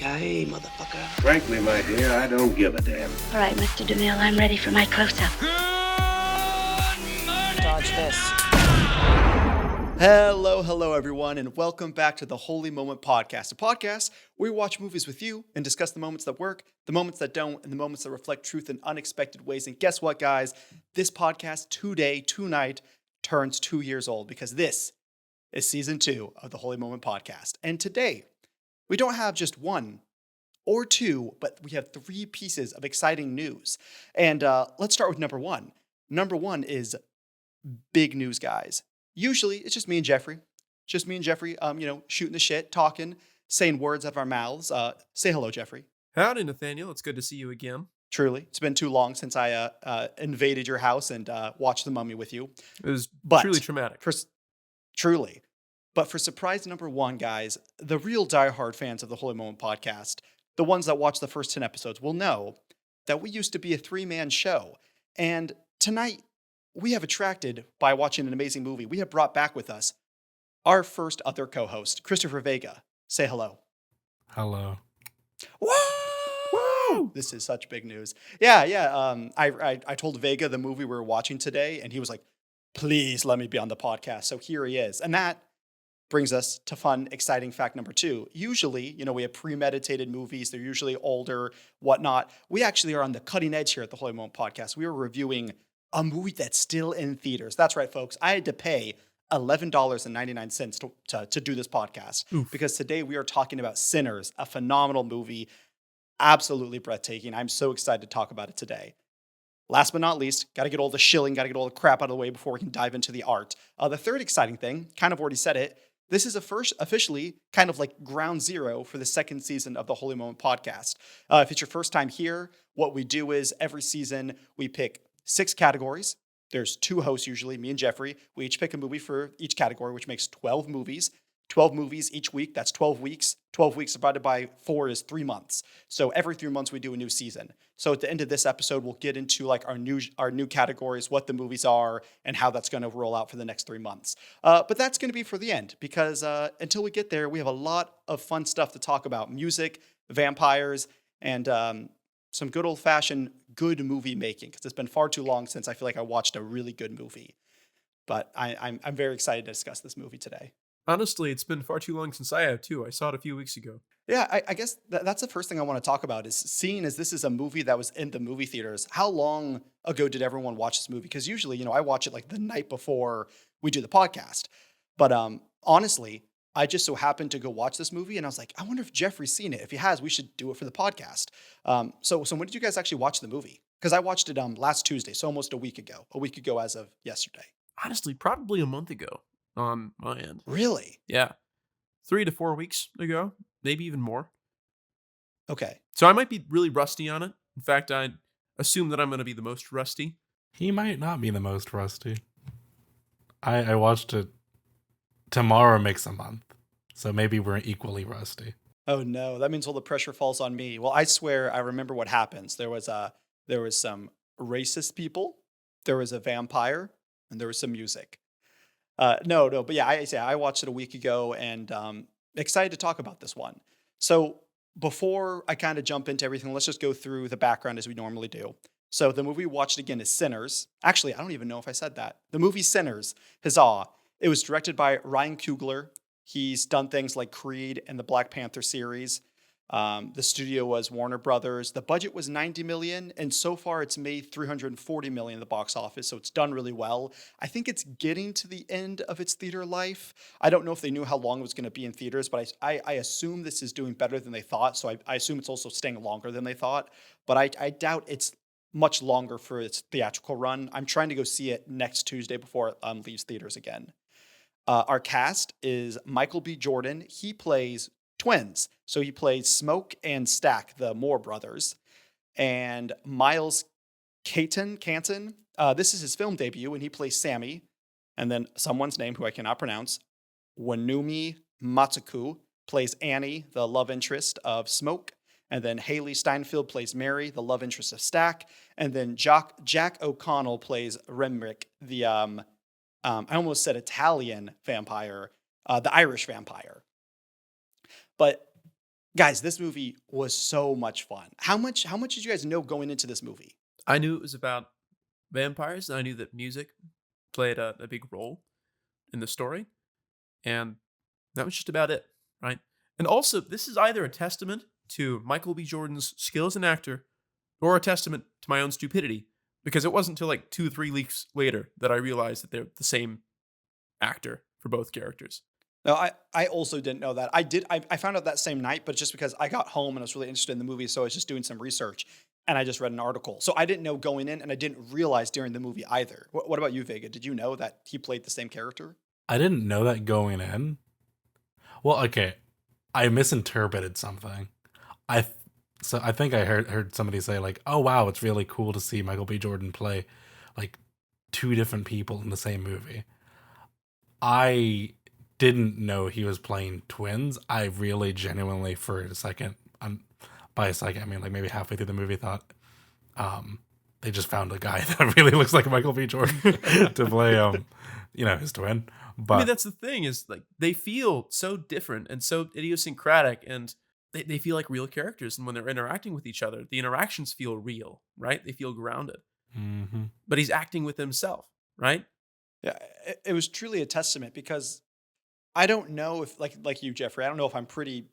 Yippee-ki-yay, motherfucker. Frankly, my dear, I don't give a damn. All right, Mr. DeMille, I'm ready for my close-up. Dodge this. Hello, everyone, and welcome back to the Holy Moment Podcast, a podcast where we watch movies with you and discuss the moments that work, the moments that don't, and the moments that reflect truth in unexpected ways. And guess what, guys? This podcast tonight, turns 2 years old because this is season 2 of the Holy Moment Podcast. And today, we don't have just one or two, but we have 3 pieces of exciting news. And let's start with number 1. Number 1 is big news, guys. Usually, it's just me and Jeffrey. Shooting the shit, talking, saying words out of our mouths. Say hello, Jeffrey. Howdy, Nathaniel. It's good to see you again. Truly. It's been too long since I invaded your house and watched The Mummy with you. It was truly traumatic. Truly. But for surprise number 1, guys, the real diehard fans of the Holy Moment Podcast, the ones that watch the first 10 episodes, will know that we used to be a 3-man show. And tonight, we have attracted, by watching an amazing movie, we have brought back with us our first other co-host, Christopher Vega. Say hello. Hello. Woo! This is such big news. Yeah. I told Vega the movie we were watching today, and he was like, please let me be on the podcast. So here he is. And that brings us to fun, exciting fact number 2. Usually, we have premeditated movies. They're usually older, whatnot. We actually are on the cutting edge here at the Holy Moment Podcast. We are reviewing a movie that's still in theaters. That's right, folks. I had to pay $11.99 to do this podcast. Oof. Because today we are talking about Sinners, a phenomenal movie, absolutely breathtaking. I'm so excited to talk about it today. Last but not least, got to get all the shilling, got to get all the crap out of the way before we can dive into the art. The third exciting thing, kind of already said it, this is officially kind of like ground zero for the second season of the Holy Moment Podcast. If it's your first time here, what we do is every season we pick 6 categories. There's 2 hosts usually, me and Jeffrey. We each pick a movie for each category, which makes 12 movies. 12 movies each week, that's 12 weeks. 12 weeks divided by 4 is 3 months. So every 3 months we do a new season. So at the end of this episode, we'll get into like our new categories, what the movies are, and how that's going to roll out for the next 3 months. But that's going to be for the end, because until we get there, we have a lot of fun stuff to talk about. Music, vampires, and some good old-fashioned good movie making, because it's been far too long since I feel like I watched a really good movie. But I'm very excited to discuss this movie today. Honestly, it's been far too long since I have, too. I saw it a few weeks ago. Yeah, I guess that's the first thing I want to talk about is seeing as this is a movie that was in the movie theaters. How long ago did everyone watch this movie? Because usually, I watch it like the night before we do the podcast. But honestly, I just so happened to go watch this movie, and I was like, I wonder if Jeffrey's seen it. If he has, we should do it for the podcast. So when did you guys actually watch the movie? Because I watched it last Tuesday, so almost a week ago as of yesterday. Honestly, probably a month ago on my end. Really? Yeah. 3 to 4 weeks ago, maybe even more. Okay. So I might be really rusty on it. In fact, I assume that I'm going to be the most rusty. He might not be the most rusty. I watched it. Tomorrow makes a month. So maybe we're equally rusty. Oh no, that means all the pressure falls on me. Well, I swear I remember what happens. There was some racist people, there was a vampire, and there was some music. No, but yeah, I watched it a week ago, and excited to talk about this one. So before I kind of jump into everything, let's just go through the background as we normally do. So the movie we watched again is Sinners. Actually, I don't even know if I said that. The movie Sinners, huzzah. It was directed by Ryan Coogler. He's done things like Creed and the Black Panther series. The studio was Warner Brothers. The budget was $90 million, and so far it's made $340 million in the box office, so it's done really well. I think it's getting to the end of its theater life. I don't know if they knew how long it was going to be in theaters, but I assume this is doing better than they thought, so I assume it's also staying longer than they thought. But I doubt it's much longer for its theatrical run. I'm trying to go see it next Tuesday before it leaves theaters again. Our cast is Michael B. Jordan. He plays twins. So he plays Smoke and Stack, the Moore brothers. And Miles Canton, this is his film debut, and he plays Sammy. And then someone's name who I cannot pronounce, Wanumi Matsuku, plays Annie, the love interest of Smoke. And then Haley Steinfeld plays Mary, the love interest of Stack. And then Jack O'Connell plays Remrick, the I almost said Italian vampire, the Irish vampire. But Guys, this movie was so much fun. How much did you guys know going into this movie? I knew it was about vampires, and I knew that music played a big role in the story, and that was just about it, right? And also, this is either a testament to Michael B. Jordan's skill as an actor, or a testament to my own stupidity, because it wasn't until like 2 or 3 weeks later that I realized that they're the same actor for both characters. No, I also didn't know that. I found out that same night, but just because I got home and I was really interested in the movie, so I was just doing some research and I just read an article. So I didn't know going in and I didn't realize during the movie either. What about you, Vega? Did you know that he played the same character? I didn't know that going in. Well, okay, I misinterpreted something. I th- so I think I heard somebody say like, "Oh wow, it's really cool to see Michael B. Jordan play like two different people in the same movie." I didn't know he was playing twins. I really genuinely for a second, by a second I mean like maybe halfway through the movie, thought they just found a guy that really looks like Michael B. Jordan to play his twin. But I mean, that's the thing, is like they feel so different and so idiosyncratic, and they feel like real characters. And when they're interacting with each other, the interactions feel real, right? They feel grounded. mhm. But he's acting with himself, right? Yeah, it was truly a testament because I don't know if like you, Jeffrey, I don't know if I'm pretty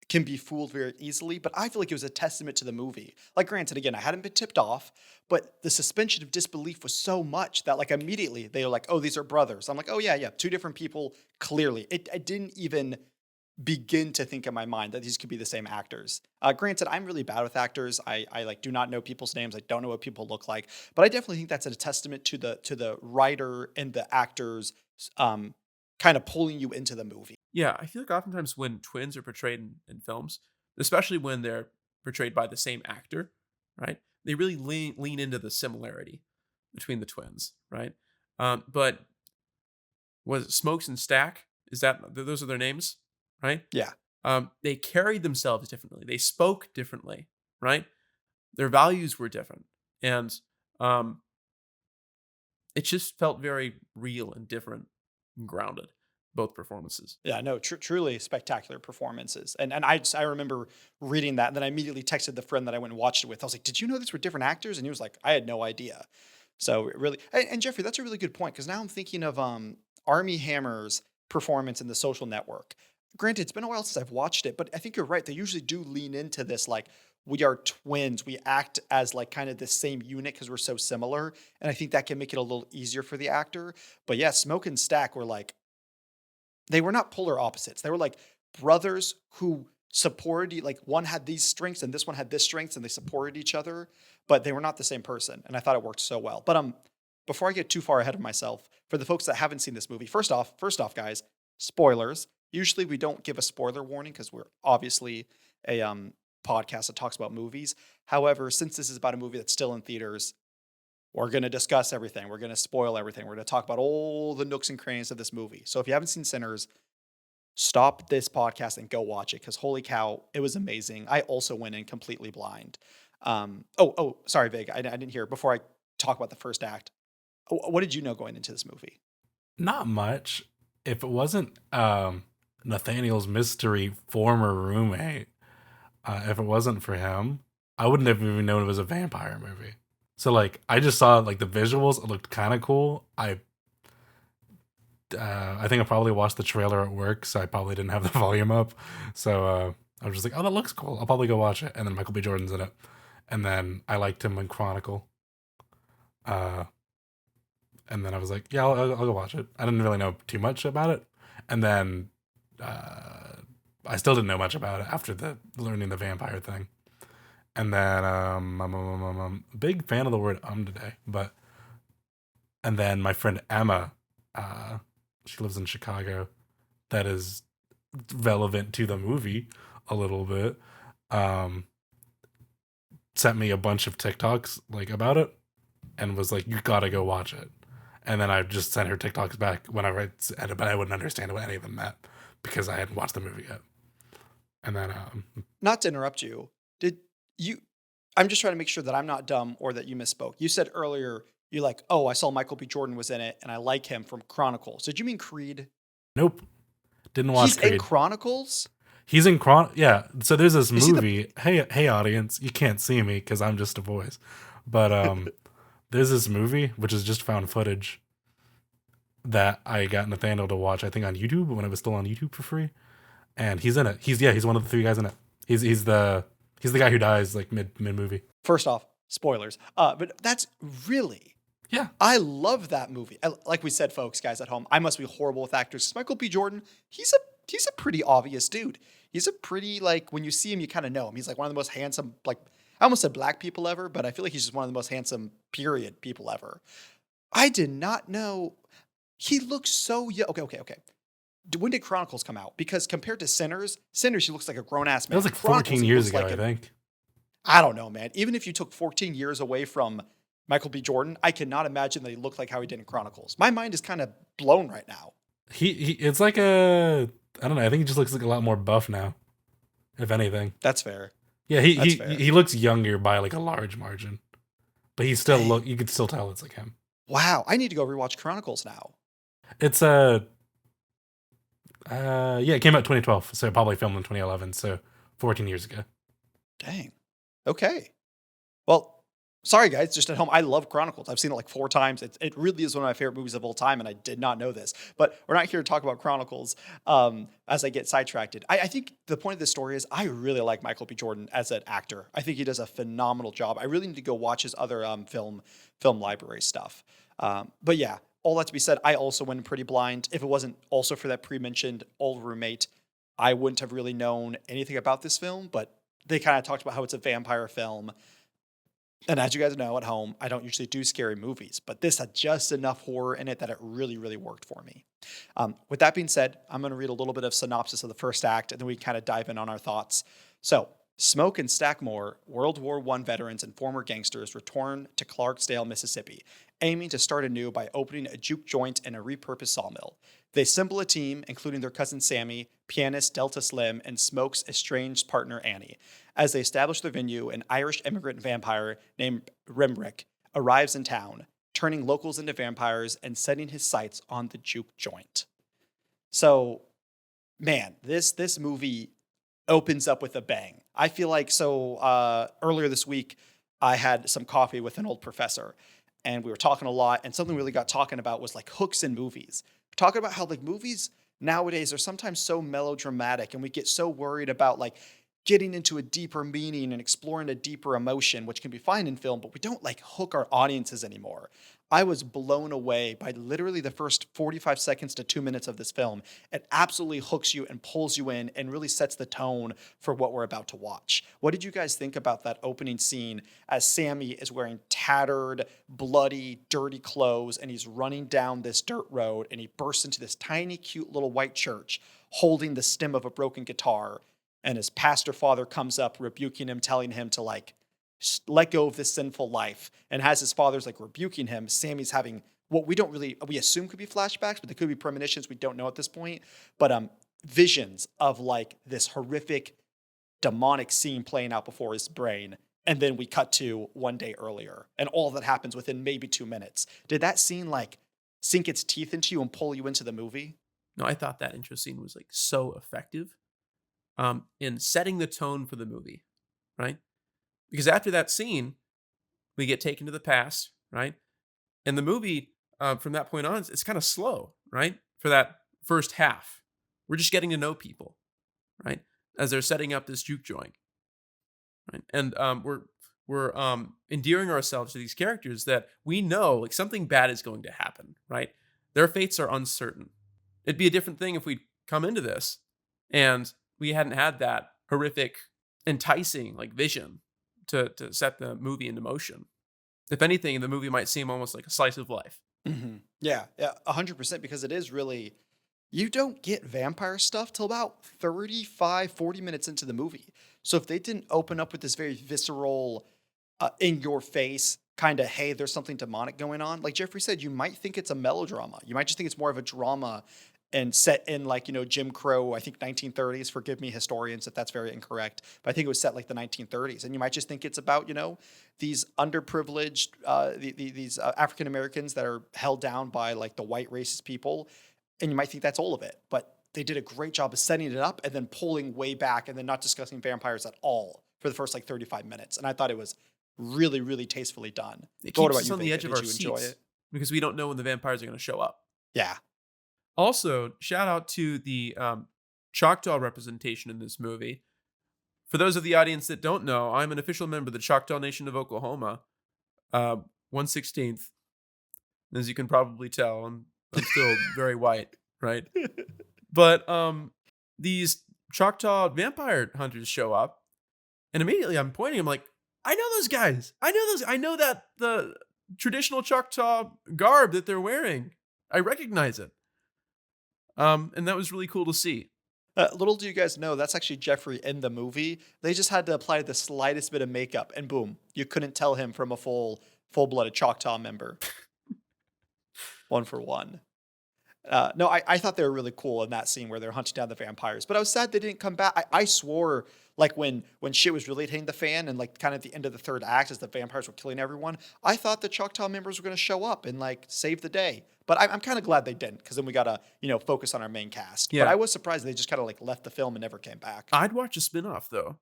can be fooled very easily, but I feel like it was a testament to the movie. Like, granted, again, I hadn't been tipped off, but the suspension of disbelief was so much that, like, immediately they were like, "Oh, these are brothers." I'm like, "Oh yeah, two different people." Clearly, I didn't even begin to think in my mind that these could be the same actors. Granted, I'm really bad with actors. I like do not know people's names. I don't know what people look like, but I definitely think that's a testament to the writer and the actors kind of pulling you into the movie. Yeah, I feel like oftentimes when twins are portrayed in films, especially when they're portrayed by the same actor, right? They really lean into the similarity between the twins, right? But was it Smokes and Stack? Is that those are their names, right? Yeah. They carried themselves differently. They spoke differently, right? Their values were different, and um, it just felt very real and different and grounded. Both performances. Yeah, no, truly spectacular performances. And I remember reading that, and then I immediately texted the friend that I went and watched it with. I was like, "Did you know these were different actors?" And he was like, "I had no idea." So it really, and Jeffrey, that's a really good point because now I'm thinking of Army Hammer's performance in The Social Network. Granted, it's been a while since I've watched it, but I think you're right. They usually do lean into this like we are twins. We act as like kind of the same unit because we're so similar, and I think that can make it a little easier for the actor. But yeah, Smoke and Stack were like they were not polar opposites. They were like brothers who supported like one had these strengths and this one had this strengths and they supported each other, but they were not the same person. And I thought it worked so well. But before I get too far ahead of myself, for the folks that haven't seen this movie, first off, guys, spoilers. Usually we don't give a spoiler warning because we're obviously a podcast that talks about movies. However, since this is about a movie that's still in theaters, we're going to discuss everything. We're going to spoil everything. We're going to talk about all the nooks and crannies of this movie. So if you haven't seen Sinners, stop this podcast and go watch it because holy cow, it was amazing. I also went in completely blind. Sorry, Vig. I didn't hear before I talk about the first act. What did you know going into this movie? Not much. If it wasn't Nathaniel's mystery former roommate, if it wasn't for him, I wouldn't have even known it was a vampire movie. So like I just saw like the visuals, it looked kind of cool. I think I probably watched the trailer at work, so I probably didn't have the volume up. So I was just like, "Oh, that looks cool. I'll probably go watch it." And then Michael B. Jordan's in it. And then I liked him in Chronicle. And then I was like, "Yeah, I'll go watch it." I didn't really know too much about it. And then I still didn't know much about it after learning the vampire thing. And then I'm a big fan of the word today, and then my friend Emma, she lives in Chicago, that is relevant to the movie a little bit, sent me a bunch of TikToks like about it and was like, "You gotta go watch it." And then I just sent her TikToks back whenever I said it, but I wouldn't understand what any of them meant because I hadn't watched the movie yet. And then Not to interrupt you, did you? I'm just trying to make sure that I'm not dumb or that you misspoke. You said earlier you're like, "Oh, I saw Michael B. Jordan was in it, and I like him from Chronicles." Did you mean Creed? nope, didn't watch He's Creed. in Chronicles. He's in yeah. So there's this Is he the- movie. Hey, audience, you can't see me because I'm just a voice, but there's this movie which is just found footage that I got Nathaniel to watch. I think on YouTube when it was still on YouTube for free, and he's in it. He's one of the three guys in it. He's the guy who dies like mid movie. First off, spoilers. But that's really. Yeah. I love that movie. Like we said, folks, guys at home, I must be horrible with actors. Michael B. Jordan, he's a pretty obvious dude. He's a pretty, like, when you see him, you kind of know him. He's like one of the most handsome, like, I almost said black people ever, but I feel like he's just one of the most handsome, period, people ever. I did not know. He looks so young. Okay. When did Chronicles come out? Because compared to Sinners, he looks like a grown-ass man. That was like Chronicles, 14 he years looks ago, like I think. I don't know, man. Even if you took 14 years away from Michael B. Jordan, I cannot imagine that he looked like how he did in Chronicles. My mind is kind of blown right now. It's like I don't know. I think he just looks like a lot more buff now, if anything. That's fair. Yeah, fair. he looks younger by like a large margin, but he still you could still tell it's like him. Wow, I need to go rewatch Chronicles now. It's yeah, it came out 2012, so probably filmed in 2011, so 14 years ago. Dang. Okay. Well, sorry guys, just at home, I love Chronicles. I've seen it like 4 times. It really is one of my favorite movies of all time, and I did not know this. But we're not here to talk about Chronicles as I get sidetracked. I think the point of this story is I really like Michael B. Jordan as an actor. I think he does a phenomenal job. I really need to go watch his other film library stuff. But yeah, all that to be said, I also went in pretty blind. If it wasn't also for that pre-mentioned old roommate, I wouldn't have really known anything about this film, but they kind of talked about how it's a vampire film. And as you guys know at home, I don't usually do scary movies, but this had just enough horror in it that it really, really worked for me. With that being said, I'm going to read a little bit of synopsis of the first act, and then we kind of dive in on our thoughts. So, Smoke and Stackmore, World War I veterans and former gangsters, return to Clarksdale, Mississippi, aiming to start anew by opening a juke joint and a repurposed sawmill. They assemble a team, including their cousin Sammy, pianist Delta Slim, and Smoke's estranged partner Annie. As they establish their venue, an Irish immigrant vampire named Remrick arrives in town, turning locals into vampires and setting his sights on the juke joint. So, man, this movie opens up with a bang. I feel like earlier this week, I had some coffee with an old professor, and we were talking a lot, and something we really got talking about was like hooks in movies. Talking about how like movies nowadays are sometimes so melodramatic, and we get so worried about like getting into a deeper meaning and exploring a deeper emotion, which can be fine in film, but we don't like hook our audiences anymore. I was blown away by literally the first 45 seconds to 2 minutes of this film. It absolutely hooks you and pulls you in and really sets the tone for what we're about to watch. What did you guys think about that opening scene as Sammy is wearing tattered, bloody, dirty clothes, and he's running down this dirt road, and he bursts into this tiny, cute little white church holding the stem of a broken guitar, and his pastor father comes up rebuking him, telling him to like let go of this sinful life. And as his father's like rebuking him, Sammy's having what we assume could be flashbacks, but they could be premonitions. We don't know at this point. But visions of like this horrific demonic scene playing out before his brain. And then we cut to one day earlier, and all that happens within maybe 2 minutes. Did that scene like sink its teeth into you and pull you into the movie? No, I thought that intro scene was like so effective in setting the tone for the movie, right? Because after that scene, we get taken to the past, right? And the movie, from that point on, it's kind of slow, right? For that first half, we're just getting to know people, right? As they're setting up this juke joint, right? And we're endearing ourselves to these characters that we know like something bad is going to happen, right? Their fates are uncertain. It'd be a different thing if we'd come into this and we hadn't had that horrific, enticing like vision to set the movie into motion. If anything, the movie might seem almost like a slice of life. Mm-hmm. Yeah, 100%, because it is really, you don't get vampire stuff till about 35, 40 minutes into the movie. So if they didn't open up with this very visceral, in your face kind of, hey, there's something demonic going on, like Jeffrey said, you might think it's a melodrama. You might just think it's more of a drama and set in like, Jim Crow, I think 1930s, forgive me historians if that's very incorrect, but I think it was set like the 1930s. And you might just think it's about, these underprivileged, these African Americans that are held down by like the white racist people. And you might think that's all of it. But they did a great job of setting it up and then pulling way back and then not discussing vampires at all for the first like 35 minutes. And I thought it was really, really tastefully done. It But what keeps about us you, on the Vega? edge of Did our you enjoy seats it? because we don't know when the vampires are going to show up. Yeah. Also, shout out to the Choctaw representation in this movie. For those of the audience that don't know, I'm an official member of the Choctaw Nation of Oklahoma. 1/16th. As you can probably tell, I'm still very white, right? But these Choctaw vampire hunters show up, and immediately I'm pointing. I'm like, I know those guys. I know that the traditional Choctaw garb that they're wearing. I recognize it. And that was really cool to see. Little do you guys know, that's actually Jeffrey in the movie. They just had to apply the slightest bit of makeup, and boom, you couldn't tell him from a full-blooded Choctaw member. One for one. No, I thought they were really cool in that scene where they're hunting down the vampires, but I was sad they didn't come back. I swore, like when shit was really hitting the fan and like kind of the end of the third act as the vampires were killing everyone, I thought the Choctaw members were going to show up and like save the day. But I'm kind of glad they didn't, because then we got to, focus on our main cast. Yeah. But I was surprised they just kind of like left the film and never came back. I'd watch a spin-off though,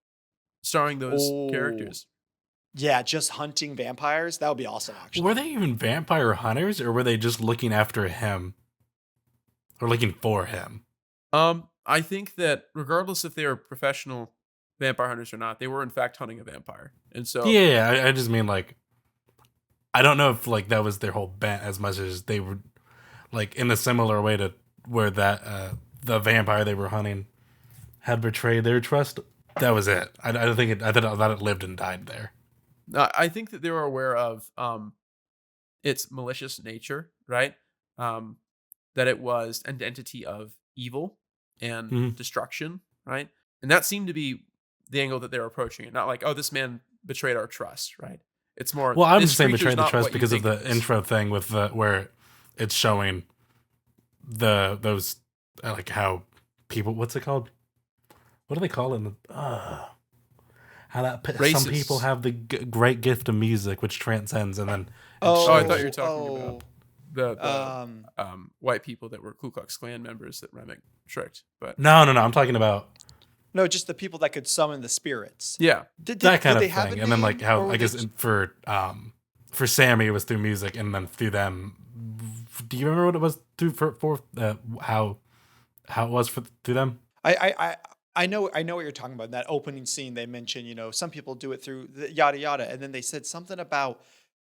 starring those characters. Yeah, just hunting vampires. That would be awesome, actually. Were they even vampire hunters, or were they just looking after him? Or looking for him? I think that regardless if they were professional vampire hunters or not, they were in fact hunting a vampire. And so Yeah, I just mean like, I don't know if like that was their whole bent as much as they were like in a similar way to where that the vampire they were hunting had betrayed their trust. That was it. I don't think it. I thought it lived and died there. I think that they were aware of its malicious nature, right? That it was an entity of evil and destruction, right? And that seemed to be the angle that they were approaching it. Not like, oh, this man betrayed our trust, right? It's more. Well, I'm this just saying creature's betrayed the not trust what you because of think the it is. intro thing with the where it's showing those like how people. What's it called? What do they call it? How that some Racists. people have the great gift of music, which transcends, and then Oh, I thought you were talking about the white people that were Ku Klux Klan members that Remick tricked. But no, I'm talking about No, just the people that could summon the spirits. yeah, that kind did of they have thing, a and then like name, how or I were guess they for Sammy it was through music, and then through them. Do you remember what it was through for how it was through them? I know what you're talking about. In that opening scene, they mentioned, some people do it through the yada yada, and then they said something about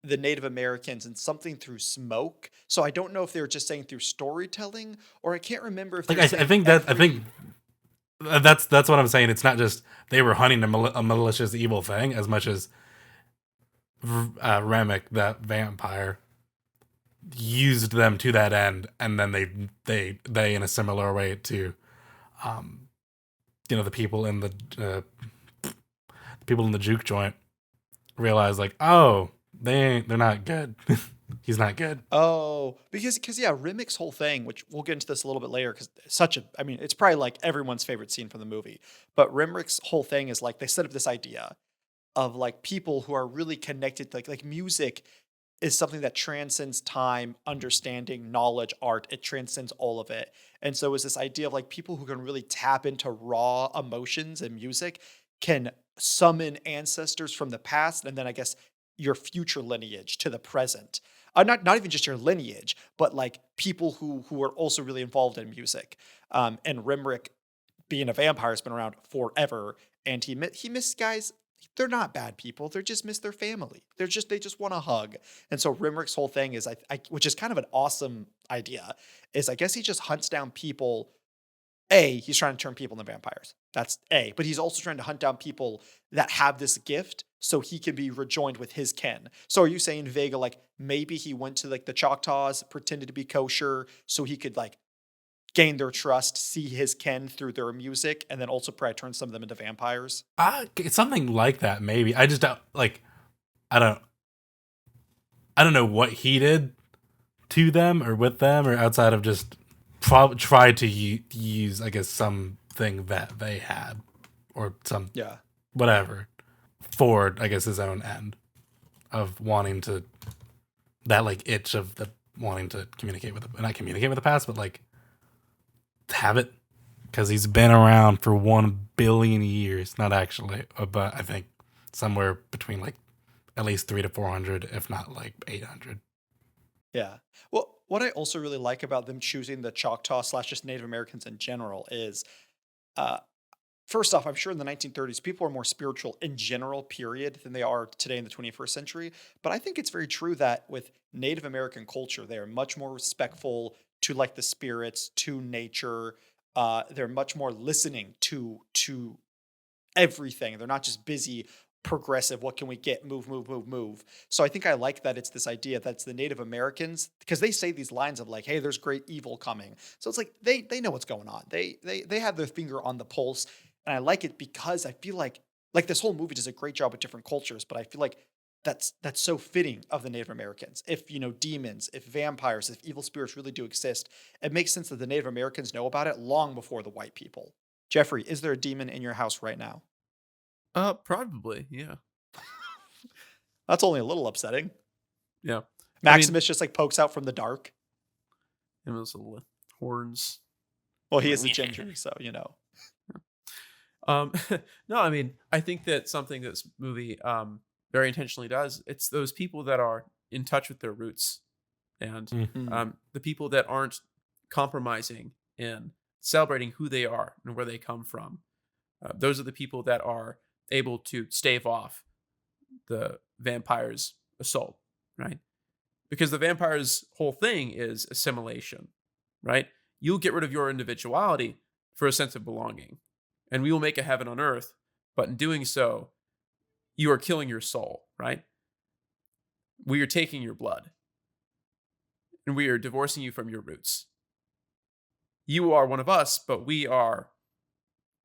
the Native Americans and something through smoke. So I don't know if they were just saying through storytelling, or I can't remember if Like they I think that's what I'm saying. It's not just they were hunting a malicious evil thing as much as Remick, that vampire, used them to that end, and then they in a similar way to the people in the juke joint realize like, oh, they're not good. He's not good. Oh, because Remick's whole thing, which we'll get into this a little bit later, because it's probably like everyone's favorite scene from the movie. But Remick's whole thing is like they set up this idea of like people who are really connected to like music is something that transcends time, understanding, knowledge, art. It transcends all of it. And so it's this idea of like people who can really tap into raw emotions and music can summon ancestors from the past, and then I guess your future lineage to the present. Not even just your lineage, but like people who are also really involved in music. And Rimrick, being a vampire, has been around forever, and he missed guys. They're not bad people. They just miss their family. They just want a hug. And so Rimrick's whole thing is, which is kind of an awesome idea, is I guess he just hunts down people. He's trying to turn people into vampires. That's A. But he's also trying to hunt down people that have this gift so he can be rejoined with his kin. So are you saying, Vega, like maybe he went to like the Choctaws, pretended to be kosher so he could like gain their trust, see his kin through their music, and then also probably turn some of them into vampires? It's something like that, maybe. I just don't like. I don't know what he did to them or with them, or outside of just try to use, I guess, something that they had or some whatever for, I guess, his own end of wanting to, that like itch of the wanting to communicate with not communicate with the past, but like have it because he's been around for 1 billion years. Not actually, but I think somewhere between like at least 300 to 400, if not like 800. Yeah. Well, what I also really like about them choosing the Choctaw slash just Native Americans in general is, uh, first off, I'm sure in the 1930s, people are more spiritual in general, period, than they are today in the 21st century. But I think it's very true that with Native American culture, they are much more respectful to like the spirits, to nature. They're much more listening to everything. They're not just busy, progressive. What can we get? Move, move, move, move. So I think I like that it's this idea that's the Native Americans because they say these lines of like, "Hey, there's great evil coming." So it's like they know what's going on. They have their finger on the pulse, and I like it because I feel like this whole movie does a great job with different cultures, but I feel like that's so fitting of the Native Americans. If demons, if vampires, if evil spirits really do exist, it makes sense that the Native Americans know about it long before the white people. Jeffrey, is there a demon in your house right now? Probably, yeah. That's only a little upsetting. Yeah. Maximus just like pokes out from the dark. And those little horns. Well, he is a ginger, so Um, no, I mean, I think that something that this movie very intentionally does, it's those people that are in touch with their roots and the people that aren't compromising in celebrating who they are and where they come from. Those are the people that are able to stave off the vampire's assault, right? Because the vampire's whole thing is assimilation, right? You'll get rid of your individuality for a sense of belonging, and we will make a heaven on earth, but in doing so, you are killing your soul, right? We are taking your blood, and we are divorcing you from your roots. You are one of us, but we are,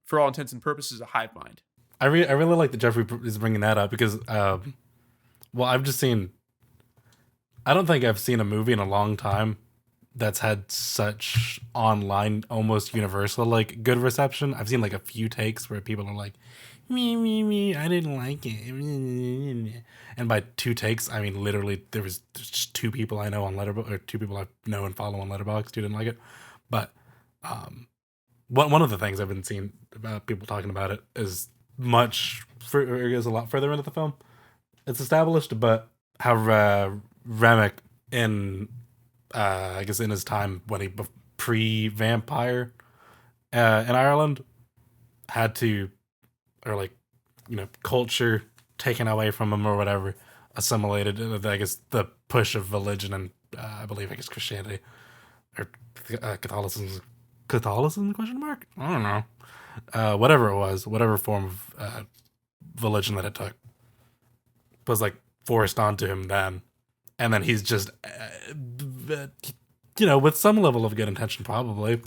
for all intents and purposes, a hive mind. I really like that Jeffrey is bringing that up because, I've just seen. I don't think I've seen a movie in a long time that's had such online, almost universal, like good reception. I've seen like a few takes where people are like, me, I didn't like it. And by 2 takes, I mean literally there's just 2 people I know on Letterboxd, or 2 people I know and follow on Letterboxd who didn't like it. But one of the things I've been seeing about people talking about it is is a lot further into the film. It's established, but how Remick in I guess in his time when he pre-vampire in Ireland had to, or like culture taken away from him or whatever, assimilated. I guess the push of religion and I guess Christianity or Catholicism question mark, I don't know, whatever it was, whatever form of religion that it took was like forced onto him then, and then he's just with some level of good intention probably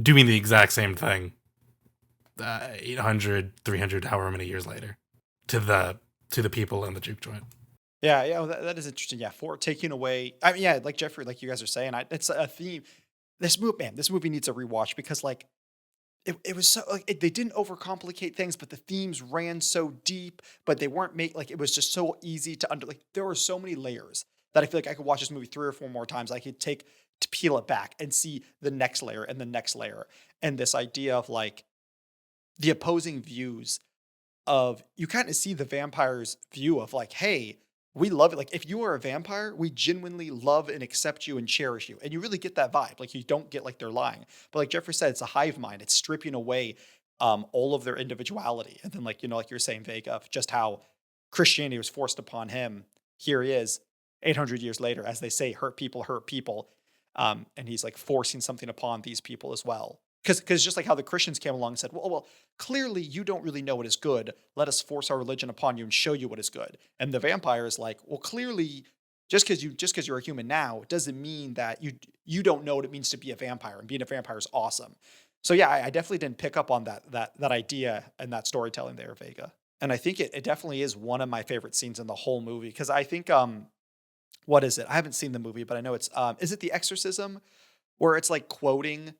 doing the exact same thing 800 300 however many years later to the people in the juke joint. Yeah, well, that is interesting. Yeah, for taking away. I mean, yeah, like Jeffrey, like you guys are saying, it's a theme. This movie needs a rewatch because like it was so like they didn't overcomplicate things, but the themes ran so deep, but they weren't like it was just so easy to like there were so many layers that I feel like I could watch this movie 3 or 4 more times. I could take to peel it back and see the next layer and the next layer, and this idea of like the opposing views of you kind of see the vampire's view of like, hey, we love it. Like if you are a vampire, we genuinely love and accept you and cherish you. And you really get that vibe. Like you don't get like they're lying. But like Jeffrey said, it's a hive mind. It's stripping away all of their individuality. And then like, like you're saying, Vega, of just how Christianity was forced upon him. Here he is 800 years later, as they say, hurt people hurt people. And he's like forcing something upon these people as well. Because just like how the Christians came along and said, well, clearly you don't really know what is good. Let us force our religion upon you and show you what is good. And the vampire is like, well, clearly, just because you're a human now doesn't mean that you don't know what it means to be a vampire. And being a vampire is awesome. So yeah, I definitely didn't pick up on that idea and that storytelling there, Vega. And I think it definitely is one of my favorite scenes in the whole movie because I think what is it? I haven't seen the movie, but I know it's is it The Exorcism, where it's like quoting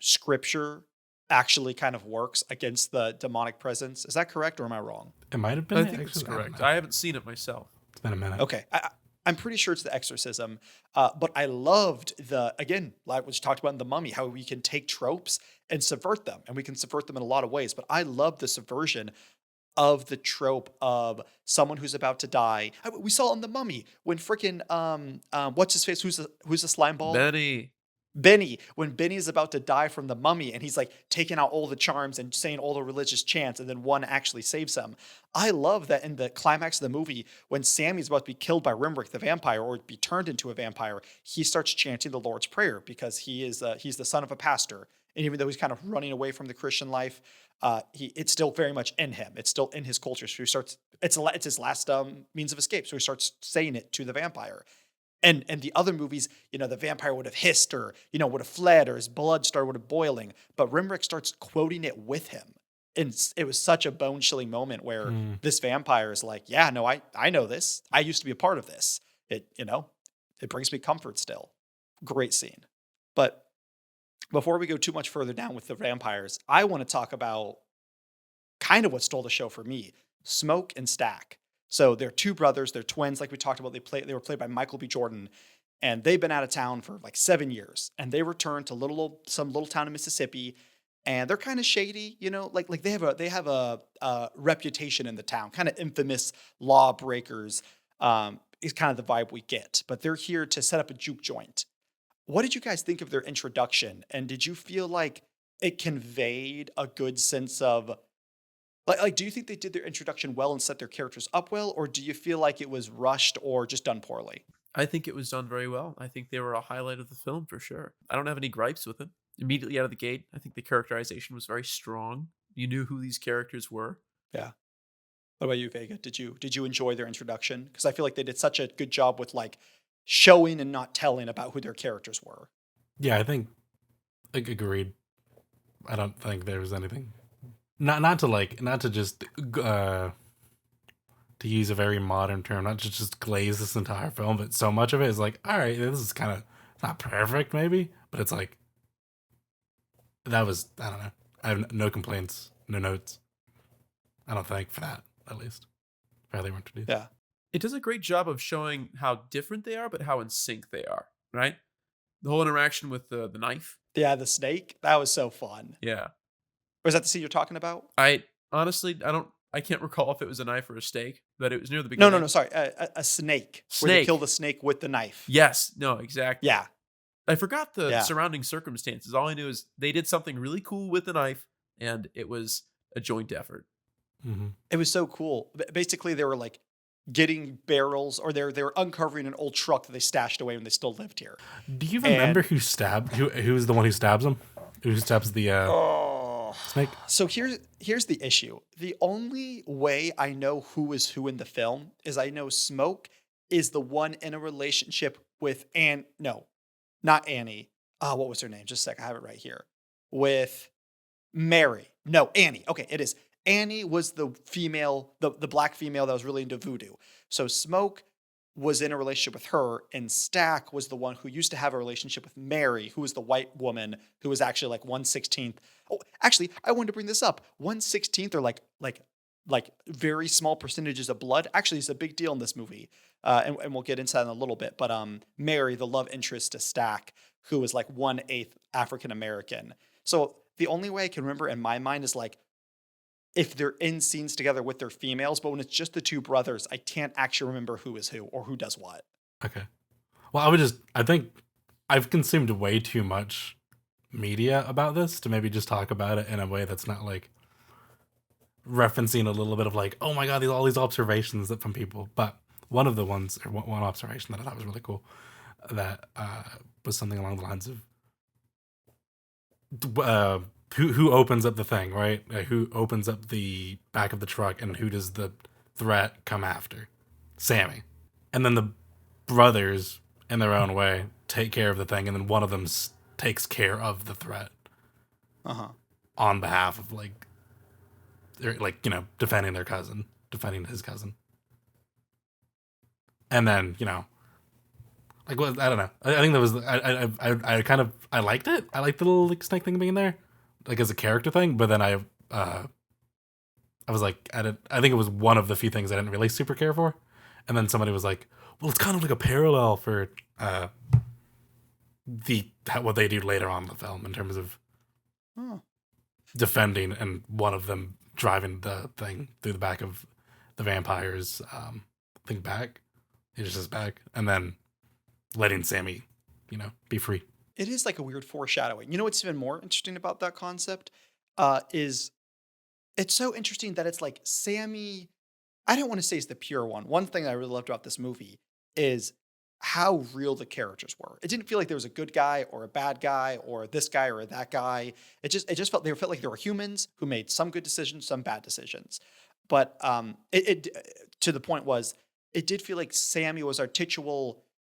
scripture actually kind of works against the demonic presence. Is that correct or am I wrong? It might have been. I think it's correct. I haven't seen it myself. It's been a minute. Okay. I'm pretty sure it's the exorcism. But I loved again, like what you talked about in The Mummy, how we can take tropes and subvert them. And we can subvert them in a lot of ways. But I love the subversion of the trope of someone who's about to die. We saw in The Mummy when freaking what's his face? Who's the slime ball? Benny, when Benny is about to die from the mummy and he's like taking out all the charms and saying all the religious chants, and then one actually saves him. I love that in the climax of the movie, when Sammy's about to be killed by Rimrick the vampire or be turned into a vampire, he starts chanting the Lord's Prayer because he's the son of a pastor. And even though he's kind of running away from the Christian life, it's still very much in him. It's still in his culture. So he starts, it's his last means of escape. So he starts saying it to the vampire. And the other movies, the vampire would have hissed or, would have fled or his blood started boiling. But Rimrick starts quoting it with him. And it was such a bone-chilling moment where this vampire is like, yeah, no, I know this. I used to be a part of this. It brings me comfort still. Great scene. But before we go too much further down with the vampires, I want to talk about kind of what stole the show for me, Smoke and Stack. So they're two brothers, they're twins, like we talked about. They were played by Michael B. Jordan, and they've been out of town for like 7 years. And they return to some little town in Mississippi, and they're kind of shady, like they have a reputation in the town, kind of infamous lawbreakers. Is kind of the vibe we get. But they're here to set up a juke joint. What did you guys think of their introduction? And did you feel like it conveyed a good sense of like, do you think they did their introduction well and set their characters up well, or do you feel like it was rushed or just done poorly? I think it was done very well. I think they were a highlight of the film for sure. I don't have any gripes with it. Immediately out of the gate, I think the characterization was very strong. You knew who these characters were. Yeah. What about you, Vega? Did you enjoy their introduction? Because I feel like they did such a good job with like showing and not telling about who their characters were. Yeah, I think agreed. I don't think there was anything. Not to just to use a very modern term, not to just glaze this entire film, but so much of it is like, all right, this is kind of not perfect, maybe, but it's like I don't know. I have no complaints, no notes. I don't think for that, at least, for how they were introduced. Yeah, it does a great job of showing how different they are, but how in sync they are. Right, the whole interaction with the knife. Yeah, the snake. That was so fun. Yeah. Was that the scene you're talking about? I honestly, I can't recall if it was a knife or a steak, but it was near the beginning. No, sorry. A snake. Where they kill the snake with the knife. Yes. No, exactly. Yeah. I forgot the surrounding circumstances. All I knew is they did something really cool with the knife, and it was a joint effort. Mm-hmm. It was so cool. Basically, they were like getting barrels, or they were uncovering an old truck that they stashed away when they still lived here. Do you remember who's the one who stabs him? Who stabs the snake? So here's the issue. The only way I know who is who in the film is I know Smoke is the one in a relationship with not Annie. What was her name? Just a sec. I have it right here. With Mary. No, Annie. Okay, it is. Annie was the female, the black female that was really into voodoo. So Smoke was in a relationship with her, and Stack was the one who used to have a relationship with Mary, who was the white woman who was actually like 1/16. Oh, actually, I wanted to bring this up. 1/16 or like very small percentages of blood. Actually, it's a big deal in this movie, and we'll get into that in a little bit. But Mary, the love interest to Stack, who was like 1/8 African American. So the only way I can remember in my mind is like, if they're in scenes together with their females, but when it's just the two brothers, I can't actually remember who is who or who does what. Okay. Well, I think I've consumed way too much media about this to maybe just talk about it in a way that's not like referencing a little bit of like, oh my God, all these observations from people. But one of the ones, or one observation that I thought was really cool, that was something along the lines of, who opens up the thing, right? Who opens up the back of the truck, and who does the threat come after? Sammy. And then the brothers, in their own way, take care of the thing, and then one of them takes care of the threat. On behalf of, defending his cousin. And then, I don't know. I think that was, I liked it. I liked the little snake thing being there. Like as a character thing, but then I was like, I think it was one of the few things I didn't really super care for, And then somebody was like, well, it's kind of like a parallel for what they do later on in the film in terms of defending, and one of them driving the thing through the back of the vampire's thing back. He just says back, and then letting Sammy, be free. It is like a weird foreshadowing. You know what's even more interesting about that concept is it's so interesting that it's like Sammy. I don't want to say it's the pure one. One thing I really loved about this movie is how real the characters were. It didn't feel like there was a good guy or a bad guy or this guy or that guy. It just felt like there were humans who made some good decisions, some bad decisions. But it to the point was, it did feel like Sammy was our titular,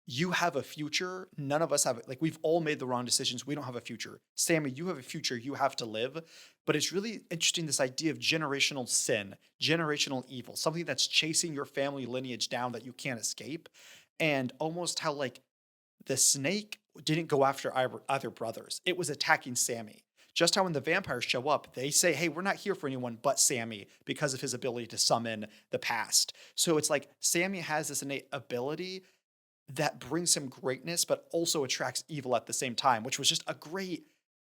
you have a future. None of us have it. Like, we've all made the wrong decisions. We don't have a future. Sammy, you have a future. You have to live. But it's really interesting, this idea of generational sin, generational evil, something that's chasing your family lineage down that you can't escape. And almost how like the snake didn't go after either brothers. It was attacking Sammy. Just how when the vampires show up, they say, hey, we're not here for anyone but Sammy because of his ability to summon the past. So it's like Sammy has this innate ability that brings him greatness, but also attracts evil at the same time, which was just a great.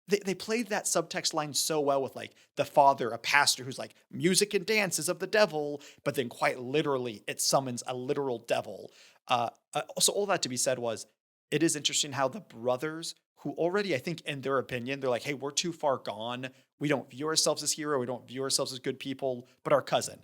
They played that subtext line so well with like the father, a pastor who's like, music and dance is of the devil, but then quite literally it summons a literal devil. So all that to be said was, it is interesting how the brothers, who already, I think in their opinion, they're like, hey, we're too far gone. We don't view ourselves as hero. We don't view ourselves as good people, but our cousin,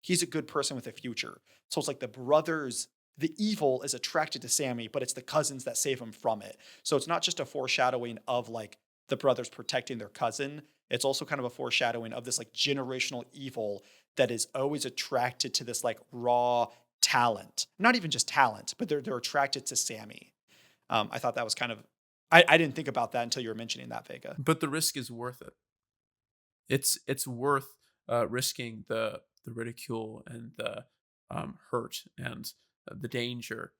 he's a good person with a future. So it's like the brothers, the evil is attracted to Sammy, but it's the cousins that save him from it. So it's not just a foreshadowing of like the brothers protecting their cousin. It's also kind of a foreshadowing of this like generational evil that is always attracted to this like raw talent. Not even just talent, but they're attracted to Sammy. I thought that was kind of, I didn't think about that until you were mentioning that, Vega. But the risk is worth it. It's worth risking the ridicule and the hurt and the danger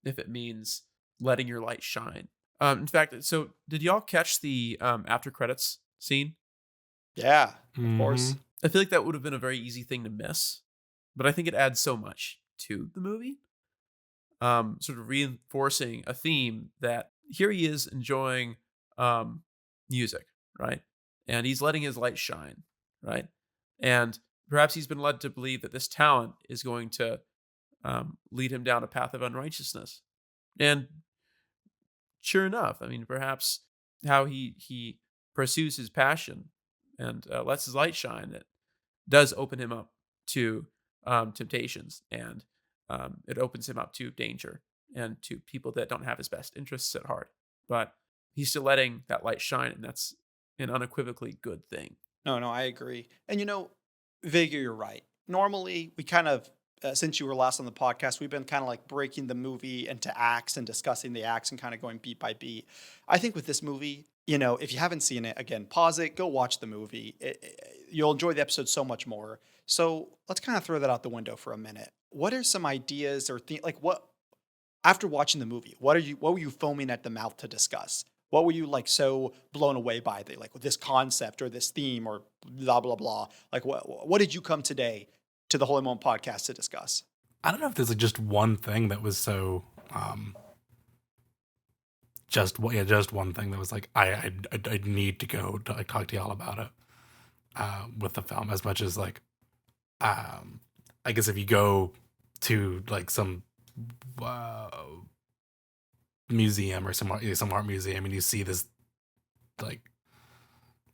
if it means letting your light shine. In fact, so did y'all catch the after credits scene? Yeah, of course. I feel like that would have been a very easy thing to miss, but I think it adds so much to the movie. Sort of reinforcing a theme that here he is enjoying music, right? And he's letting his light shine, right? And perhaps he's been led to believe that this talent is going to lead him down a path of unrighteousness. And sure enough, I mean, perhaps how he pursues his passion and lets his light shine, it does open him up to temptations, and it opens him up to danger and to people that don't have his best interests at heart. But he's still letting that light shine, and that's an unequivocally good thing. No, I agree. And Vega, you're right. Normally, we kind of, since you were last on the podcast, we've been kind of like breaking the movie into acts and discussing the acts and kind of going beat by beat. I think with this movie, if you haven't seen it, again, pause it, go watch the movie. You'll enjoy the episode so much more. So let's kind of throw that out the window for a minute. What are some ideas or what, after watching the movie, what were you foaming at the mouth to discuss? What were you like so blown away by this concept or this theme or blah, blah, blah? Like what did you come today to the Holy Moment podcast to discuss? I don't know if there's like just one thing that was so, just one thing that was like, I need to go to like talk to y'all about it, with the film, as much as like, I guess if you go to like some museum or some art museum and you see this like,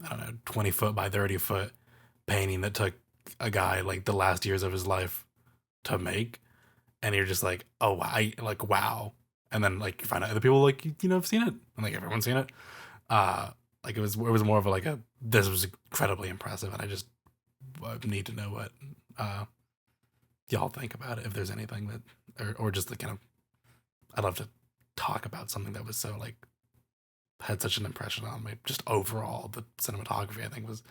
I don't know, 20 foot by 30 foot painting that took a guy like the last years of his life to make, and you're just like, oh, wow. And then like you find out other people like, have seen it, and like everyone's seen it. Like it was more of a this was incredibly impressive, and I just need to know what y'all think about it, if there's anything that, or just the kind of, I'd love to talk about something that was so like, had such an impression on me. Just overall, the cinematography I think was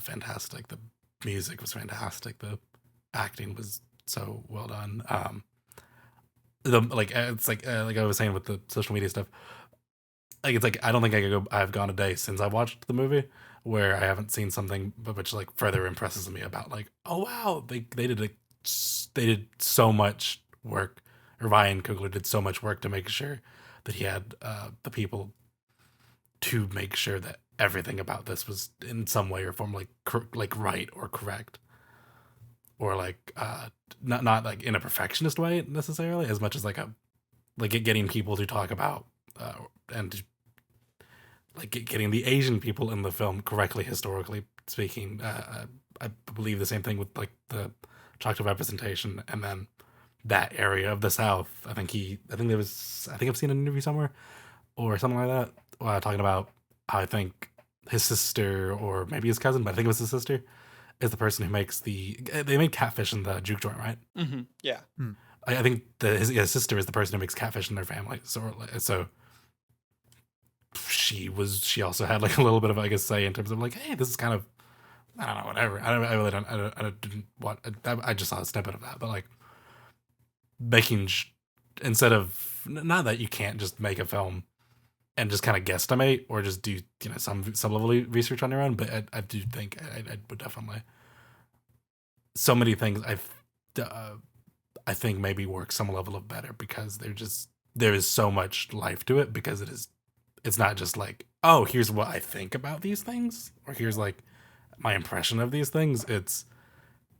fantastic. The music was fantastic. The acting was so well done. It's like I was saying with the social media stuff, like it's like I don't think I've gone a day since I watched the movie where I haven't seen something which like further impresses me about like, oh wow, they did so much work, or Ryan Coogler did so much work to make sure that he had the people to make sure that everything about this was in some way or form like right or correct, or like not like in a perfectionist way necessarily, as much as like getting people to talk about and like getting the Asian people in the film correctly historically speaking. I believe the same thing with like the chocolate representation, and then that area of the South. I think I've seen an interview somewhere or something like that talking about how I think his sister, or maybe his cousin, but I think it was his sister, is the person who makes they made catfish in the juke joint, right? Mm-hmm. Yeah. I think his sister is the person who makes catfish in their family. So she also had like a little bit of, I guess, say in terms of like, hey, this is kind of, I don't know, whatever. I just saw a snippet of that, but like instead of, not that you can't just make a film and just kind of guesstimate or just do some level of research on your own, but I do think I would definitely, so many things I think maybe work some level of better because there is so much life to it, because it's not just like, oh, here's what I think about these things, or here's like my impression of these things. It's,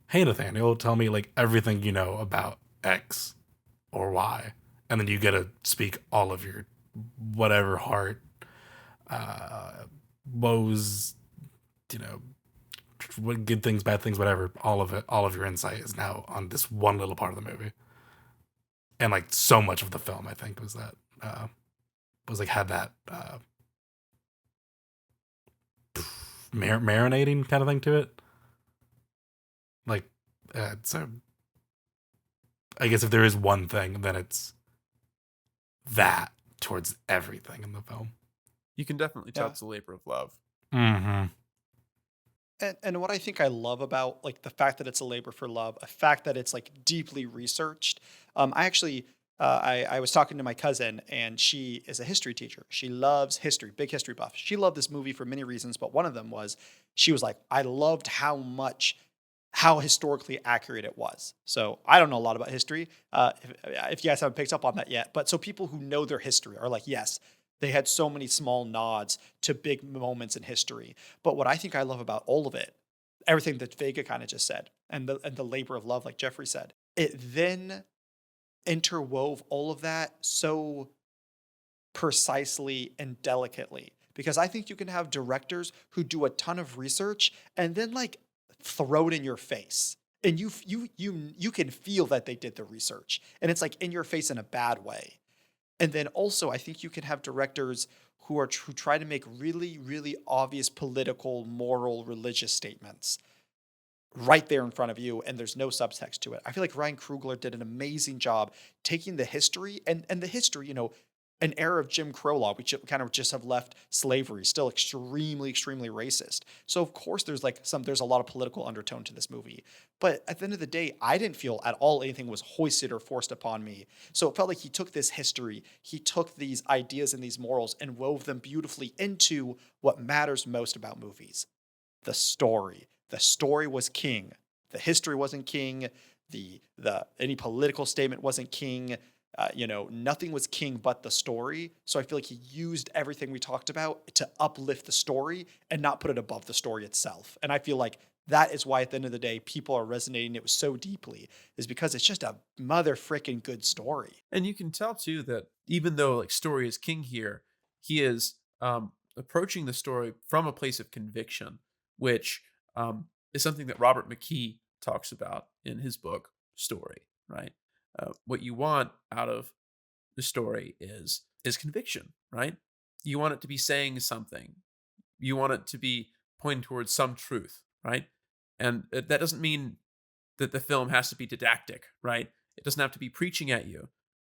hey, Nathaniel, tell me like everything you know about X or Y, and then you get to speak all of your whatever heart woes, what good things, bad things, whatever, all of your insight is now on this one little part of the movie. And like so much of the film, I think, was that had that marinating kind of thing to it. Like, so I guess if there is one thing, then it's that towards everything in the film. You can definitely tell it's a labor of love. Mm-hmm. And what I think I love about like the fact that it's a labor for love, a fact that it's like deeply researched. I actually I was talking to my cousin, and she is a history teacher. She loves history, big history buff. She loved this movie for many reasons, but one of them was she was like, I loved how historically accurate it was. So I don't know a lot about history, if you guys haven't picked up on that yet. But so people who know their history are like, yes, they had so many small nods to big moments in history. But what I think I love about all of it, everything that Vega kind of just said, and the labor of love, like Jeffrey said, it then interwove all of that so precisely and delicately. Because I think you can have directors who do a ton of research and then like throw it in your face, and you can feel that they did the research, and it's like in your face in a bad way. And then also, I think you can have directors who try to make really, really obvious political, moral, religious statements right there in front of you, and there's no subtext to it. I feel like Ryan Coogler did an amazing job taking the history and the history, an era of Jim Crow law, which kind of just have left slavery still extremely, extremely racist. So of course there's a lot of political undertone to this movie. But at the end of the day, I didn't feel at all anything was hoisted or forced upon me. So it felt like he took this history, he took these ideas and these morals and wove them beautifully into what matters most about movies. The story. The story was king. The history wasn't king. The any political statement wasn't king. Nothing was king but the story. So I feel like he used everything we talked about to uplift the story and not put it above the story itself. And I feel like that is why at the end of the day, people are resonating it so deeply, is because it's just a mother frickin' good story. And you can tell too that even though like story is king here, he is approaching the story from a place of conviction, which is something that Robert McKee talks about in his book Story, right? What you want out of the story is conviction, right? You want it to be saying something. You want it to be pointing towards some truth, right? And that doesn't mean that the film has to be didactic, right? It doesn't have to be preaching at you,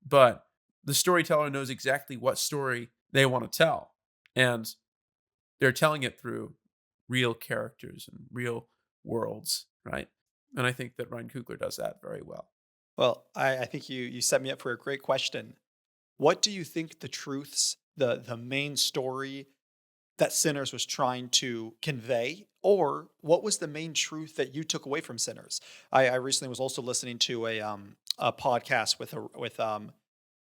but the storyteller knows exactly what story they want to tell, and they're telling it through real characters and real worlds, right? And I think that Ryan Coogler does that very well. Well, I think you set me up for a great question. What do you think the truths, the main story that Sinners was trying to convey, or what was the main truth that you took away from Sinners? I recently was also listening to a podcast with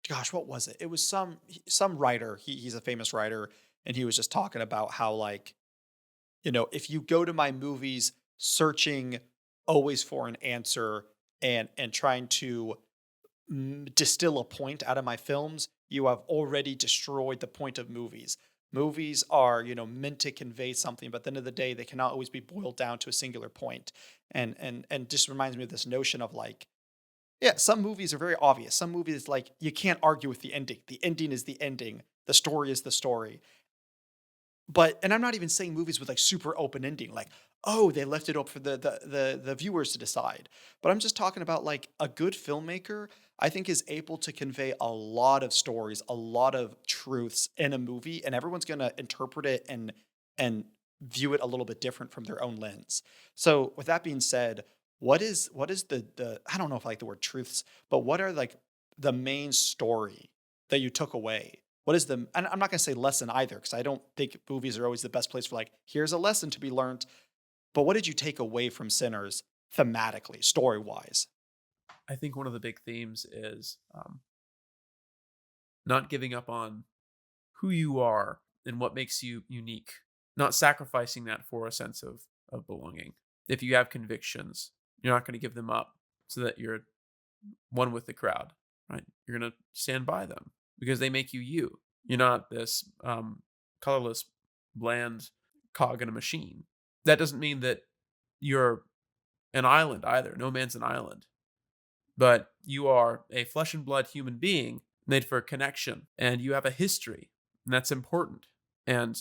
gosh, what was it? It was some writer. He's a famous writer, and he was just talking about how, like, if you go to my movies searching always for an answer and trying to distill a point out of my films, you have already destroyed the point of movies. Movies are, meant to convey something, but at the end of the day, they cannot always be boiled down to a singular point. And just reminds me of this notion of, like, yeah, some movies are very obvious. Some movies, like, you can't argue with the ending. The ending is the ending. The story is the story. And I'm not even saying movies with, like, super open ending, like, oh, they left it up for the viewers to decide. But I'm just talking about, like, a good filmmaker, I think, is able to convey a lot of stories, a lot of truths in a movie, and everyone's gonna interpret it and view it a little bit different from their own lens. So with that being said, what is the I don't know if I like the word truths, but what are, like, the main story that you took away? What is the, and I'm not going to say lesson either, because I don't think movies are always the best place for, like, here's a lesson to be learned. But what did you take away from Sinners thematically, story wise? I think one of the big themes is not giving up on who you are and what makes you unique, not sacrificing that for a sense of belonging. If you have convictions, you're not going to give them up so that you're one with the crowd, right? You're going to stand by them because they make you you. You're not this colorless, bland cog in a machine. That doesn't mean that you're an island either. No man's an island. But you are a flesh and blood human being made for connection, and you have a history, and that's important. And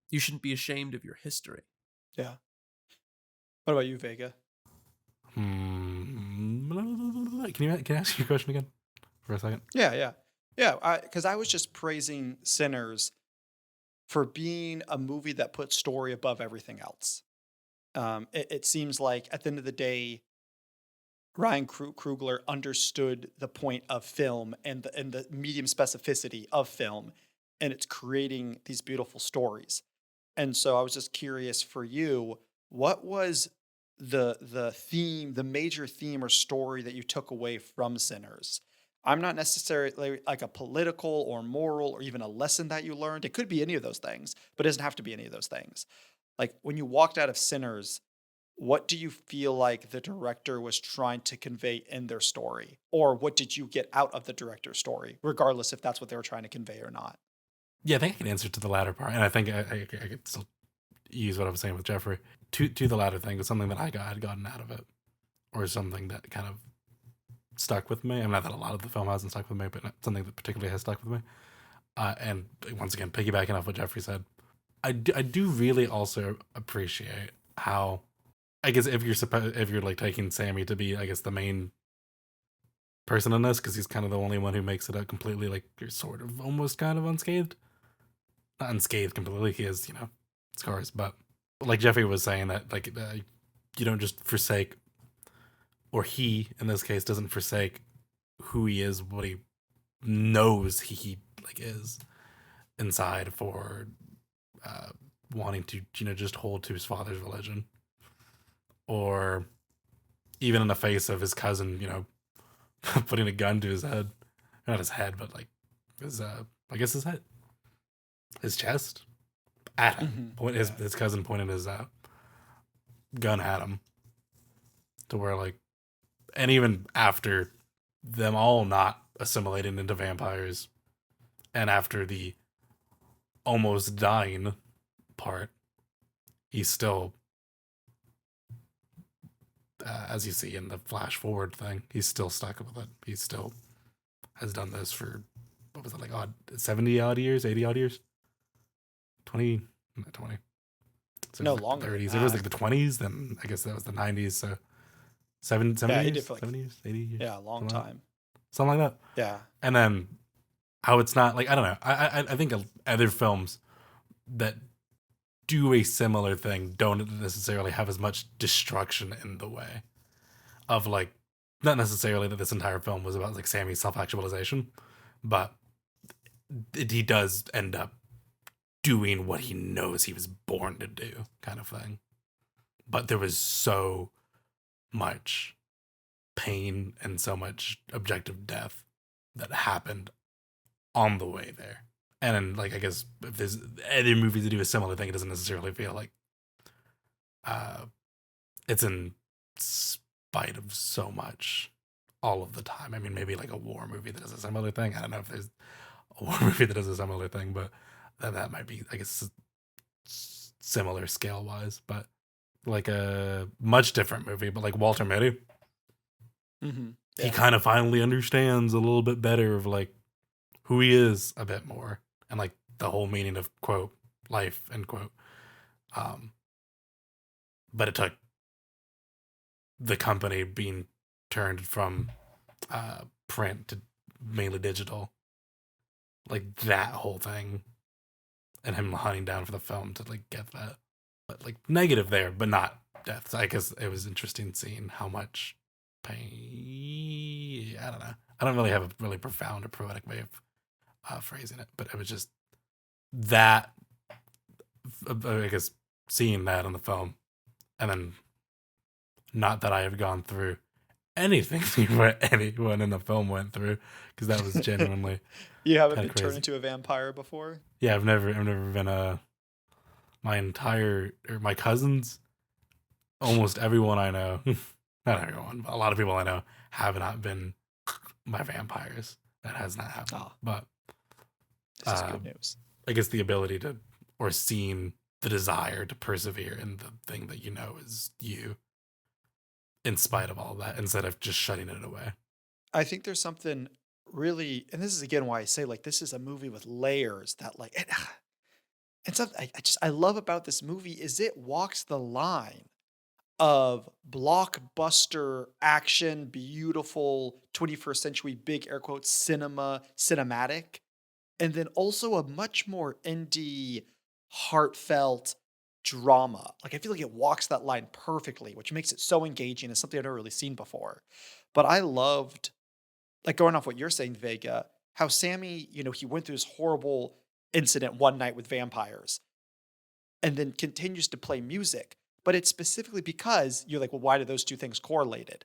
you shouldn't be ashamed of your history. Yeah. What about you, Vega? Can I ask you a question again for a second? Yeah. Because I was just praising Sinners for being a movie that puts story above everything else. It seems like at the end of the day, Ryan Coogler understood the point of film and the medium specificity of film, and it's creating these beautiful stories. And so I was just curious for you, what was the theme, the major theme or story that you took away from Sinners? I'm not necessarily like a political or moral or even a lesson that you learned. It could be any of those things, but it doesn't have to be any of those things. Like, when you walked out of Sinners, what do you feel like the director was trying to convey in their story? Or what did you get out of the director's story, regardless if that's what they were trying to convey or not? Yeah, I think I can answer to the latter part, and I think I could still use what I was saying with Jeffrey. To the latter thing was something that had gotten out of it, or something that kind of stuck with me. I'm not that a lot of the film hasn't stuck with me, but something that particularly has stuck with me. And once again, piggybacking off what Jeffrey said, I do really also appreciate how, I guess, if you're like taking Sammy to be, I guess, the main person in this, because he's kind of the only one who makes it out completely, like, you're sort of almost kind of unscathed. Not unscathed completely, he has, scars, but like Jeffrey was saying, that, like, you don't just forsake, or he, in this case, doesn't forsake who he is, what he knows he like is inside for wanting to, just hold to his father's religion. Or even in the face of his cousin, putting a gun to his head. Not his head, but, like, his, I guess his head. His chest. At him. His cousin pointed his gun at him. To where, like, and even after them all not assimilating into vampires, and after the almost dying part, he's still, as you see in the flash forward thing, he's still stuck with it. He still has done this for, what was it, like, 70 odd years, 80 odd years? 20, not 20. So No, it was like longer the 30s. than It was that. like the 20s, then I guess that was the 90s. So 70 Yeah, he years? did for, like, 70 years? 80 years? yeah, a long something like time. something like that. Yeah. And then how it's not, like, I don't know. I think other films that do a similar thing don't necessarily have as much destruction in the way of, like, not necessarily that this entire film was about, like, Sammy's self-actualization, but he does end up doing what he knows he was born to do, kind of thing. But there was so much pain and so much objective death that happened on the way there. And then, like, I guess if there's other movies that do a similar thing, it doesn't necessarily feel like it's in spite of so much all of the time. I mean, maybe like a war movie that does a similar thing. I don't know if there's a war movie that does a similar thing, but that might be, I guess, similar scale wise. But like a much different movie, but like Walter Mitty, he kind of finally understands a little bit better of like who he is a bit more, and like the whole meaning of quote life end quote. But it took the company being turned from print to mainly digital, like that whole thing, and him hunting down for the film to like get that. But like negative there, but not death. So I guess it was interesting seeing how much pain. I don't know. I don't really have a really profound or poetic way of phrasing it, but it was just that. I guess seeing that in the film, and then not that I have gone through anything what anyone in the film went through, because that was genuinely. You haven't been crazy. turned into a vampire before? Yeah, I've never been my cousins, almost everyone I know, not everyone, but a lot of people I know have not been by vampires. That has not happened. Oh. But This is good news. I guess the ability to, or seeing the desire to persevere in the thing that you know is you, in spite of all that, instead of just shutting it away. I think there's something really, and this is again why I say like this is a movie with layers that like, and something I love about this movie is it walks the line of blockbuster action, beautiful 21st century big air quotes cinematic, and then also a much more indie, heartfelt drama. Like I feel like it walks that line perfectly, which makes it so engaging. It's something I've never really seen before. But I loved, like going off what you're saying, Vega, how Sammy, he went through this horrible incident one night with vampires and then continues to play music. But it's specifically because you're like, well, why do those two things correlated?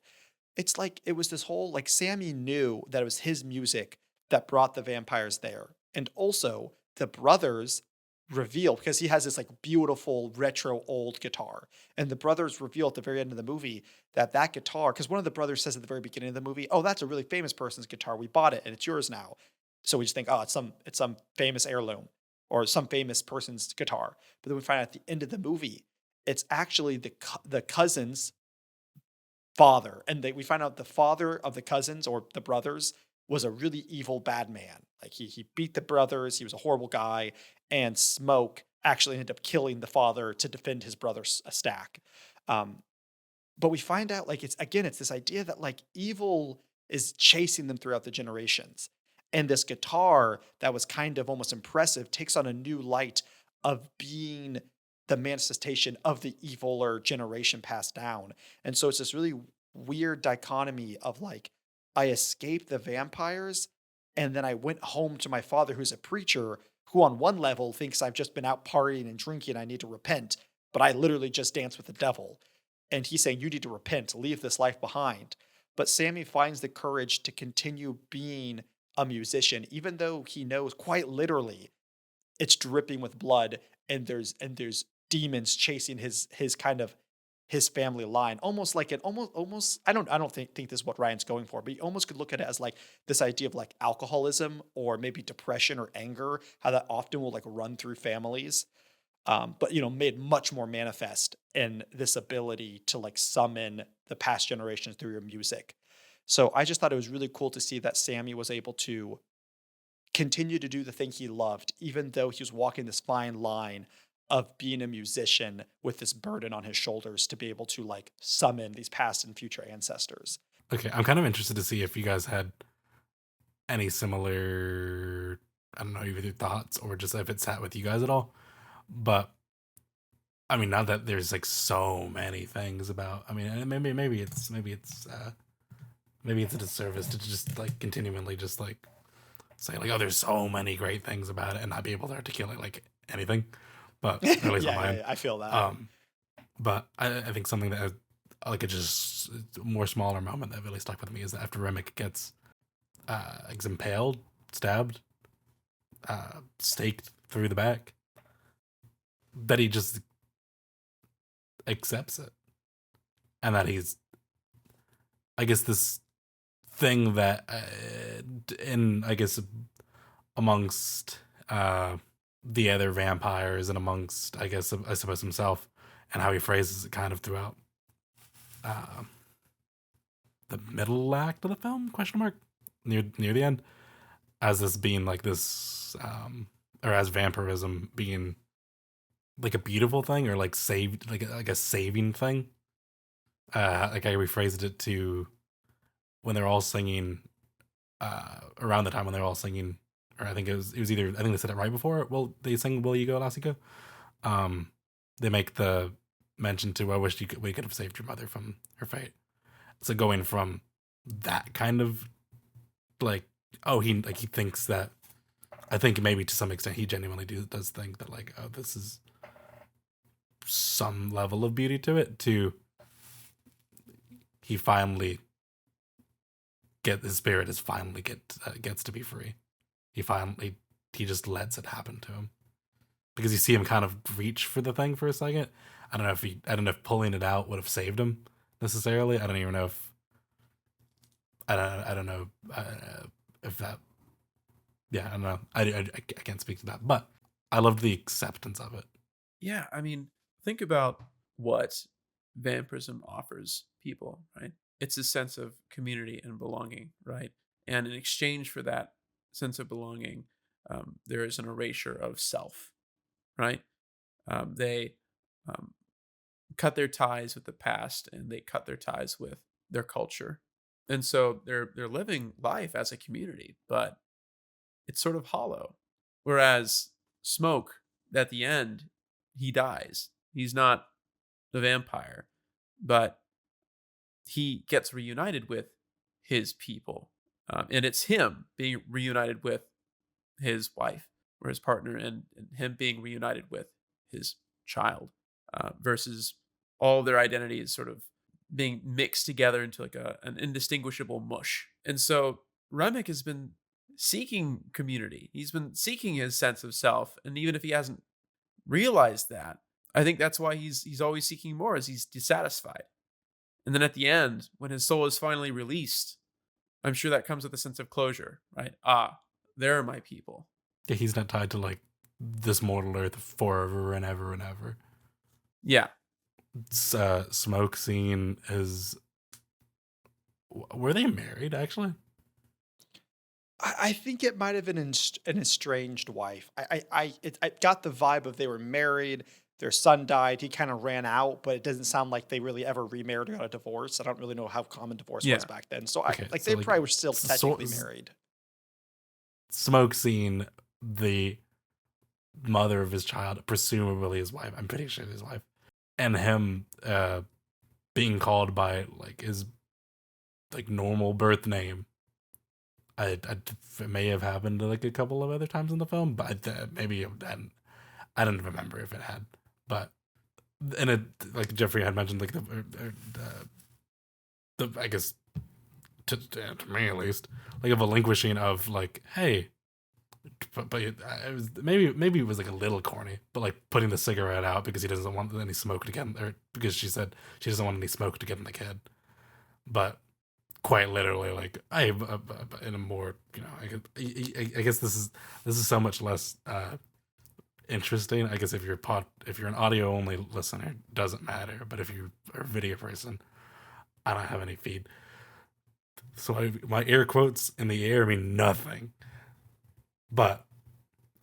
It's like it was this whole, like Sammy knew that it was his music that brought the vampires there. And also the brothers reveal, because he has this like beautiful retro old guitar, and the brothers reveal at the very end of the movie that guitar, because one of the brothers says at the very beginning of the movie, oh, that's a really famous person's guitar, we bought it and it's yours now. So we just think, oh, it's some famous heirloom or some famous person's guitar. But then we find out at the end of the movie it's actually the cousin's father, and we find out the father of the cousins or the brothers was a really evil bad man. Like he beat the brothers, he was a horrible guy, and Smoke actually ended up killing the father to defend his brother's stack. But we find out like it's this idea that like evil is chasing them throughout the generations. And this guitar that was kind of almost impressive takes on a new light of being the manifestation of the eviler generation passed down. And so it's this really weird dichotomy of like, I escaped the vampires, and then I went home to my father, who's a preacher, who on one level thinks I've just been out partying and drinking, I need to repent, but I literally just danced with the devil. And he's saying, you need to repent, leave this life behind. But Sammy finds the courage to continue being a musician, even though he knows quite literally it's dripping with blood, and there's demons chasing his family line, almost like I don't think this is what Ryan's going for, but you almost could look at it as like this idea of like alcoholism or maybe depression or anger, how that often will like run through families, but made much more manifest in this ability to like summon the past generations through your music. So I just thought it was really cool to see that Sammy was able to continue to do the thing he loved, even though he was walking this fine line of being a musician with this burden on his shoulders to be able to like summon these past and future ancestors. Okay, I'm kind of interested to see if you guys had any similar, I don't know, either thoughts or just if it sat with you guys at all. But I mean, now that there's like so many things about, I mean, maybe it's a disservice to just like continually just like say like, oh, there's so many great things about it and not be able to articulate like anything, but or at least on Yeah, mine. I feel that. But I think something that like a just more smaller moment that really stuck with me is that after Remick gets impaled, stabbed, staked through the back, that he just accepts it, and that he's, I guess, this thing that in, I guess, amongst the other vampires and amongst, I guess, I suppose himself, and how he phrases it kind of throughout the middle act of the film, question mark, near the end, as this being like this or as vampirism being like a beautiful thing, or like saved, like a saving thing. Like I rephrased it to when they're all singing around the time when they're all singing, or I think it was either, I think they said it right before, well, they sing "Will You Go, Lassie Go." They make the mention to, "I wish we could have saved your mother from her fate." So going from that kind of like, oh, he thinks that, I think maybe to some extent he genuinely does think that, like, oh, this is some level of beauty to it, to he finally his spirit is finally gets to be free. He just lets it happen to him, because you see him kind of reach for the thing for a second. I don't know if pulling it out would have saved him necessarily. I don't even know if I don't know if that. Yeah, I don't know. I can't speak to that, but I loved the acceptance of it. Yeah, I mean, think about what vampirism offers people, right? It's a sense of community and belonging, right? And in exchange for that sense of belonging, there is an erasure of self, right? They cut their ties with the past, and they cut their ties with their culture, and so they're living life as a community, but it's sort of hollow. Whereas Smoke, at the end, he dies. He's not the vampire, but he gets reunited with his people. And it's him being reunited with his wife or his partner, and him being reunited with his child, versus all their identities sort of being mixed together into like an indistinguishable mush. And so Remick has been seeking community. He's been seeking his sense of self. And even if he hasn't realized that, I think that's why he's always seeking more, as he's dissatisfied. And then at the end, when his soul is finally released, I'm sure that comes with a sense of closure, right? Ah, they're my people. Yeah, he's not tied to like this mortal earth forever and ever and ever. Yeah. Smoke scene is. Were they married actually? I think it might have been an estranged wife. I got the vibe of they were married. Their son died. He kind of ran out, but it doesn't sound like they really ever remarried or got a divorce. I don't really know how common divorce was back then. So Okay, they like, probably were still technically married. Smoke scene, the mother of his child, presumably his wife, I'm pretty sure his wife, and him being called by like his like normal birth name. It may have happened like a couple of other times in the film, but maybe it hadn't. I don't remember if it had, but and it, like Jeffrey had mentioned, like the I guess to me at least, like a relinquishing of like, hey, but it was maybe it was like a little corny, but like putting the cigarette out because he doesn't want any smoke to get, or because she said she doesn't want any smoke to get in the kid, but quite literally, like I in a more, you know, I guess this is so much less interesting. I guess if you're an audio only listener, it doesn't matter. But if you are a video person, I don't have any feed, so my air quotes in the air mean nothing. But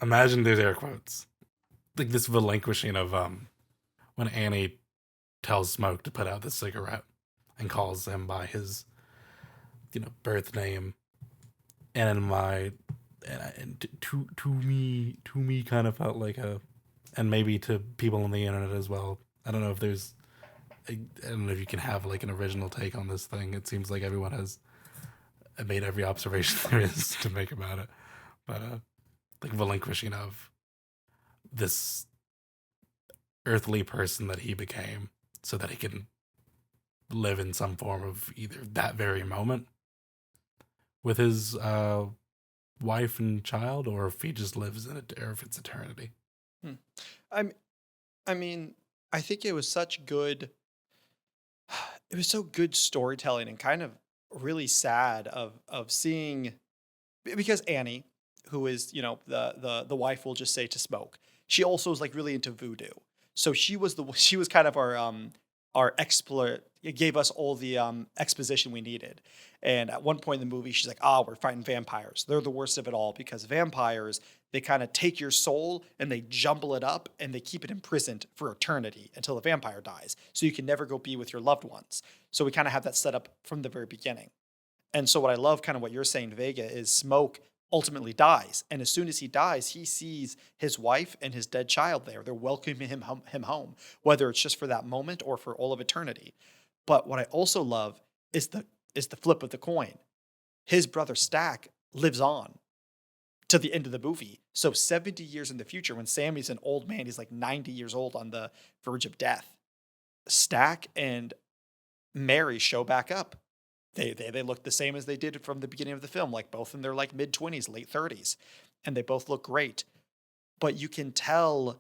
imagine there's air quotes, like this relinquishing of when Annie tells Smoke to put out the cigarette and calls him by his, you know, birth name, and to me kind of felt like and maybe to people on the internet as well. I don't know if you can have like an original take on this thing. It seems like everyone has made every observation there is to make about it, but like relinquishing of this earthly person that he became so that he can live in some form of either that very moment with his wife and child, or if he just lives in it, or if it's eternity. Hmm. I'm, I mean, I think it was such good. It was so good storytelling and kind of really sad of seeing because Annie, who is the wife, will just say to Smoke. She also is like really into voodoo, so she was kind of our exploit. It gave us all the exposition we needed. And at one point in the movie, she's like, "Ah, we're fighting vampires. They're the worst of it all because vampires they kind of take your soul and they jumble it up and they keep it imprisoned for eternity until the vampire dies. So you can never go be with your loved ones. So we kind of have that set up from the very beginning." And so what I love, kind of what you're saying, Vega, is Smoke ultimately dies. And as soon as he dies, he sees his wife and his dead child there. They're welcoming him home, whether it's just for that moment or for all of eternity. But what I also love is the flip of the coin. His brother Stack lives on to the end of the movie. So 70 years in the future, when Sammy's an old man, he's like 90 years old on the verge of death. Stack and Mary show back up. They look the same as they did from the beginning of the film, like both in their like mid 20s, late 30s, and they both look great. But you can tell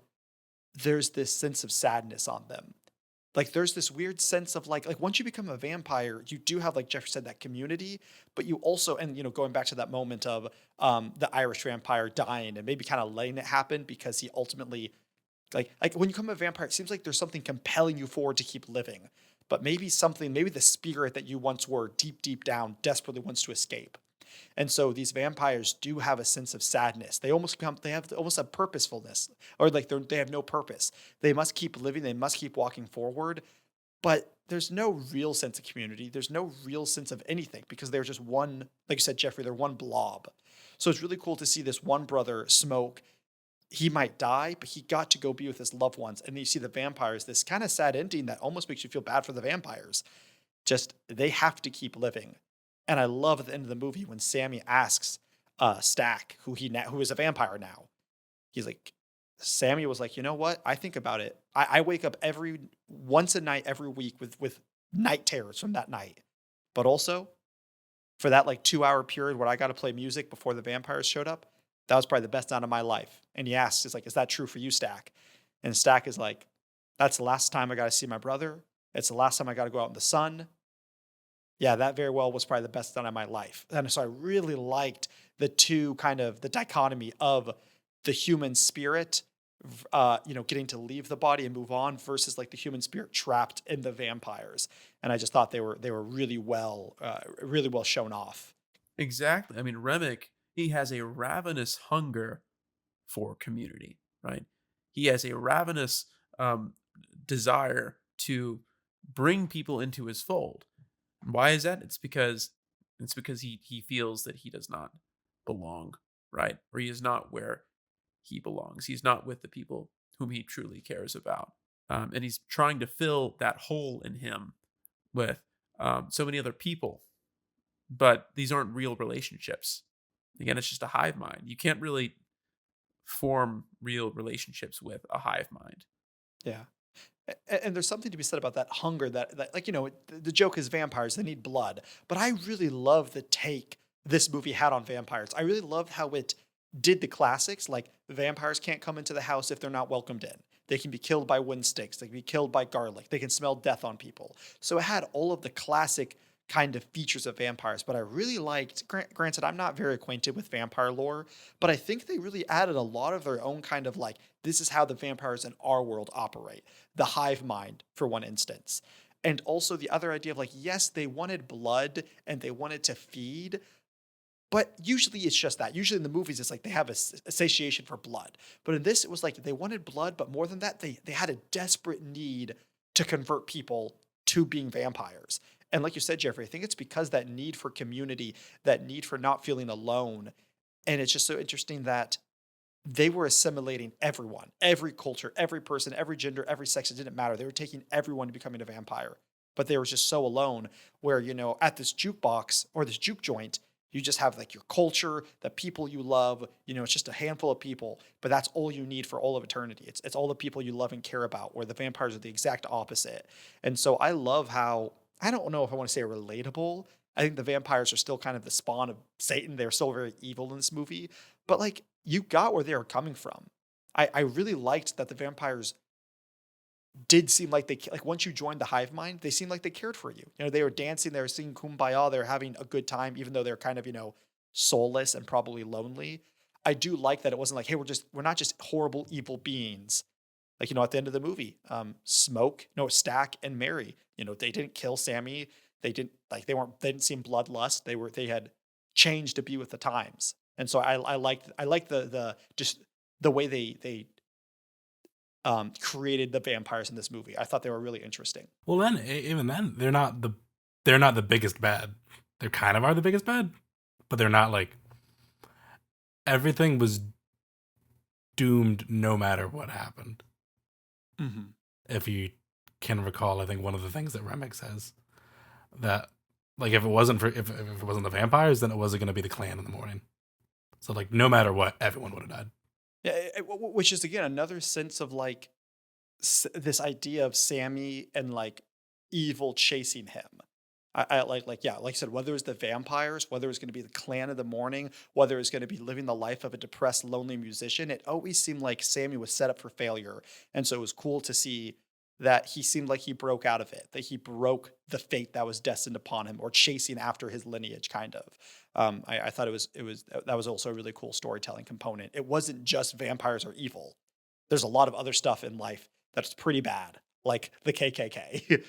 there's this sense of sadness on them. Like there's this weird sense of like once you become a vampire, you do have, like Jeffrey said, that community, but you also, and going back to that moment of the Irish vampire dying and maybe kind of letting it happen because he ultimately like when you become a vampire, it seems like there's something compelling you forward to keep living. But maybe the spirit that you once were deep down desperately wants to escape. And so these vampires do have a sense of sadness. They have almost a purposefulness, or like they have no purpose. They must keep living. They must keep walking forward. But there's no real sense of community. There's no real sense of anything because they're just one, like you said, Jeffrey, they're one blob. So it's really cool to see this one brother, Smoke. He might die, but he got to go be with his loved ones. And then you see the vampires, this kind of sad ending that almost makes you feel bad for the vampires. Just, they have to keep living. And I love at the end of the movie when Sammy asks Stack, who is a vampire now. He's like, Sammy was like, you know what? I think about it. I wake up once a night every week with night terrors from that night. But also, for that like 2-hour period where I got to play music before the vampires showed up, that was probably the best night of my life. And he asks, he's like, is that true for you, Stack? And Stack is like, that's the last time I got to see my brother. It's the last time I got to go out in the sun. Yeah, that very well was probably the best night of my life. And so I really liked the two kind of the dichotomy of the human spirit, getting to leave the body and move on versus like the human spirit trapped in the vampires. And I just thought they were really well shown off. Exactly. I mean, Remick, he has a ravenous hunger for community, right? He has a ravenous desire to bring people into his fold. Why is that? It's because he feels that he does not belong, right? Or he is not where he belongs. He's not with the people whom he truly cares about. And he's trying to fill that hole in him with so many other people. But these aren't real relationships. Again, it's just a hive mind. You can't really form real relationships with a hive mind. Yeah. And there's something to be said about that hunger that like, the joke is vampires, they need blood. But I really love the take this movie had on vampires. I really loved how it did the classics, like vampires can't come into the house if they're not welcomed in. They can be killed by wind sticks. They can be killed by garlic. They can smell death on people. So it had all of the classic kind of features of vampires. But I really liked, granted, I'm not very acquainted with vampire lore, but I think they really added a lot of their own kind of like, this is how the vampires in our world operate. The hive mind, for one instance. And also the other idea of like, yes, they wanted blood and they wanted to feed, but usually it's just that. Usually in the movies, it's like they have a satiation for blood. But in this, it was like they wanted blood, but more than that, they had a desperate need to convert people to being vampires. And like you said, Jeffrey, I think it's because that need for community, that need for not feeling alone. And it's just so interesting that they were assimilating everyone, every culture, every person, every gender, every sex. It didn't matter. They were taking everyone to becoming a vampire. But they were just so alone where, at this jukebox or this juke joint, You just have like your culture, the people you love, it's just a handful of people, but that's all you need for all of eternity. It's all the people you love and care about, where the vampires are the exact opposite. And so I love how, I don't know if I want to say relatable. I think the vampires are still kind of the spawn of Satan. They're still very evil in this movie, but like you got where they were coming from. I really liked that the vampires did seem like like once you joined the hive mind, they seemed like they cared for you. They were dancing, they were singing Kumbaya, they were having a good time, even though they're kind of, soulless and probably lonely. I do like that it wasn't like, hey, we're not just horrible, evil beings. Like, at the end of the movie, Stack and Mary, they didn't kill Sammy. They didn't seem bloodlust. They had changed to be with the times. And so I liked the just the way they created the vampires in this movie. I thought they were really interesting. Well, then even then, they're not the biggest bad. They kind of are the biggest bad, but they're not like everything was doomed no matter what happened. Mm-hmm. If you can recall, I think one of the things that Remick says that like if it wasn't the vampires, then it wasn't going to be the clan in the morning. So like no matter what, everyone would have died. Yeah, which is again another sense of like this idea of Sammy and like evil chasing him. I like I said, whether it was the vampires, whether it was going to be the clan of the morning, whether it was going to be living the life of a depressed, lonely musician, it always seemed like Sammy was set up for failure. And so it was cool to see that he seemed like he broke out of it, that he broke the fate that was destined upon him, or chasing after his lineage, kind of. I thought that was also a really cool storytelling component. It wasn't just vampires are evil. There's a lot of other stuff in life that's pretty bad, like the KKK.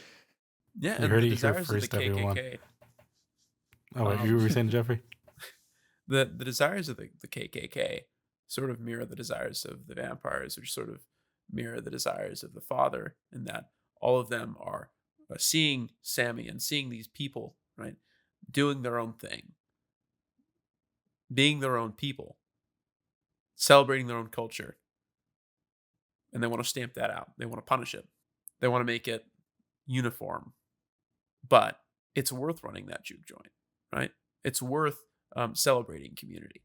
Yeah, You and heard the it here desires of the first, everyone. KKK. Oh, wait, you were saying, Jeffrey? The desires of the KKK sort of mirror the desires of the vampires, which sort of mirror the desires of the father, in that all of them are seeing Sammy and seeing these people, right, doing their own thing, being their own people, celebrating their own culture, and they want to stamp that out. They want to punish it. They want to make it uniform. But it's worth running that juke joint, right? It's worth celebrating community.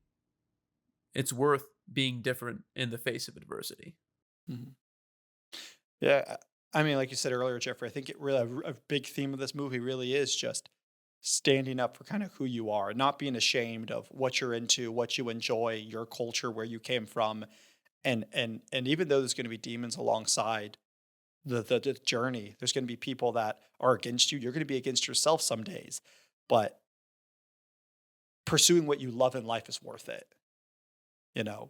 It's worth being different in the face of adversity. Mm-hmm. Yeah, I mean, like you said earlier, Jeffrey, I think it really a big theme of this movie really is just standing up for kind of who you are, not being ashamed of what you're into, what you enjoy, your culture, where you came from, and even though there's going to be demons alongside the journey, there's going to be people that are against you. You're going to be against yourself some days, but pursuing what you love in life is worth it.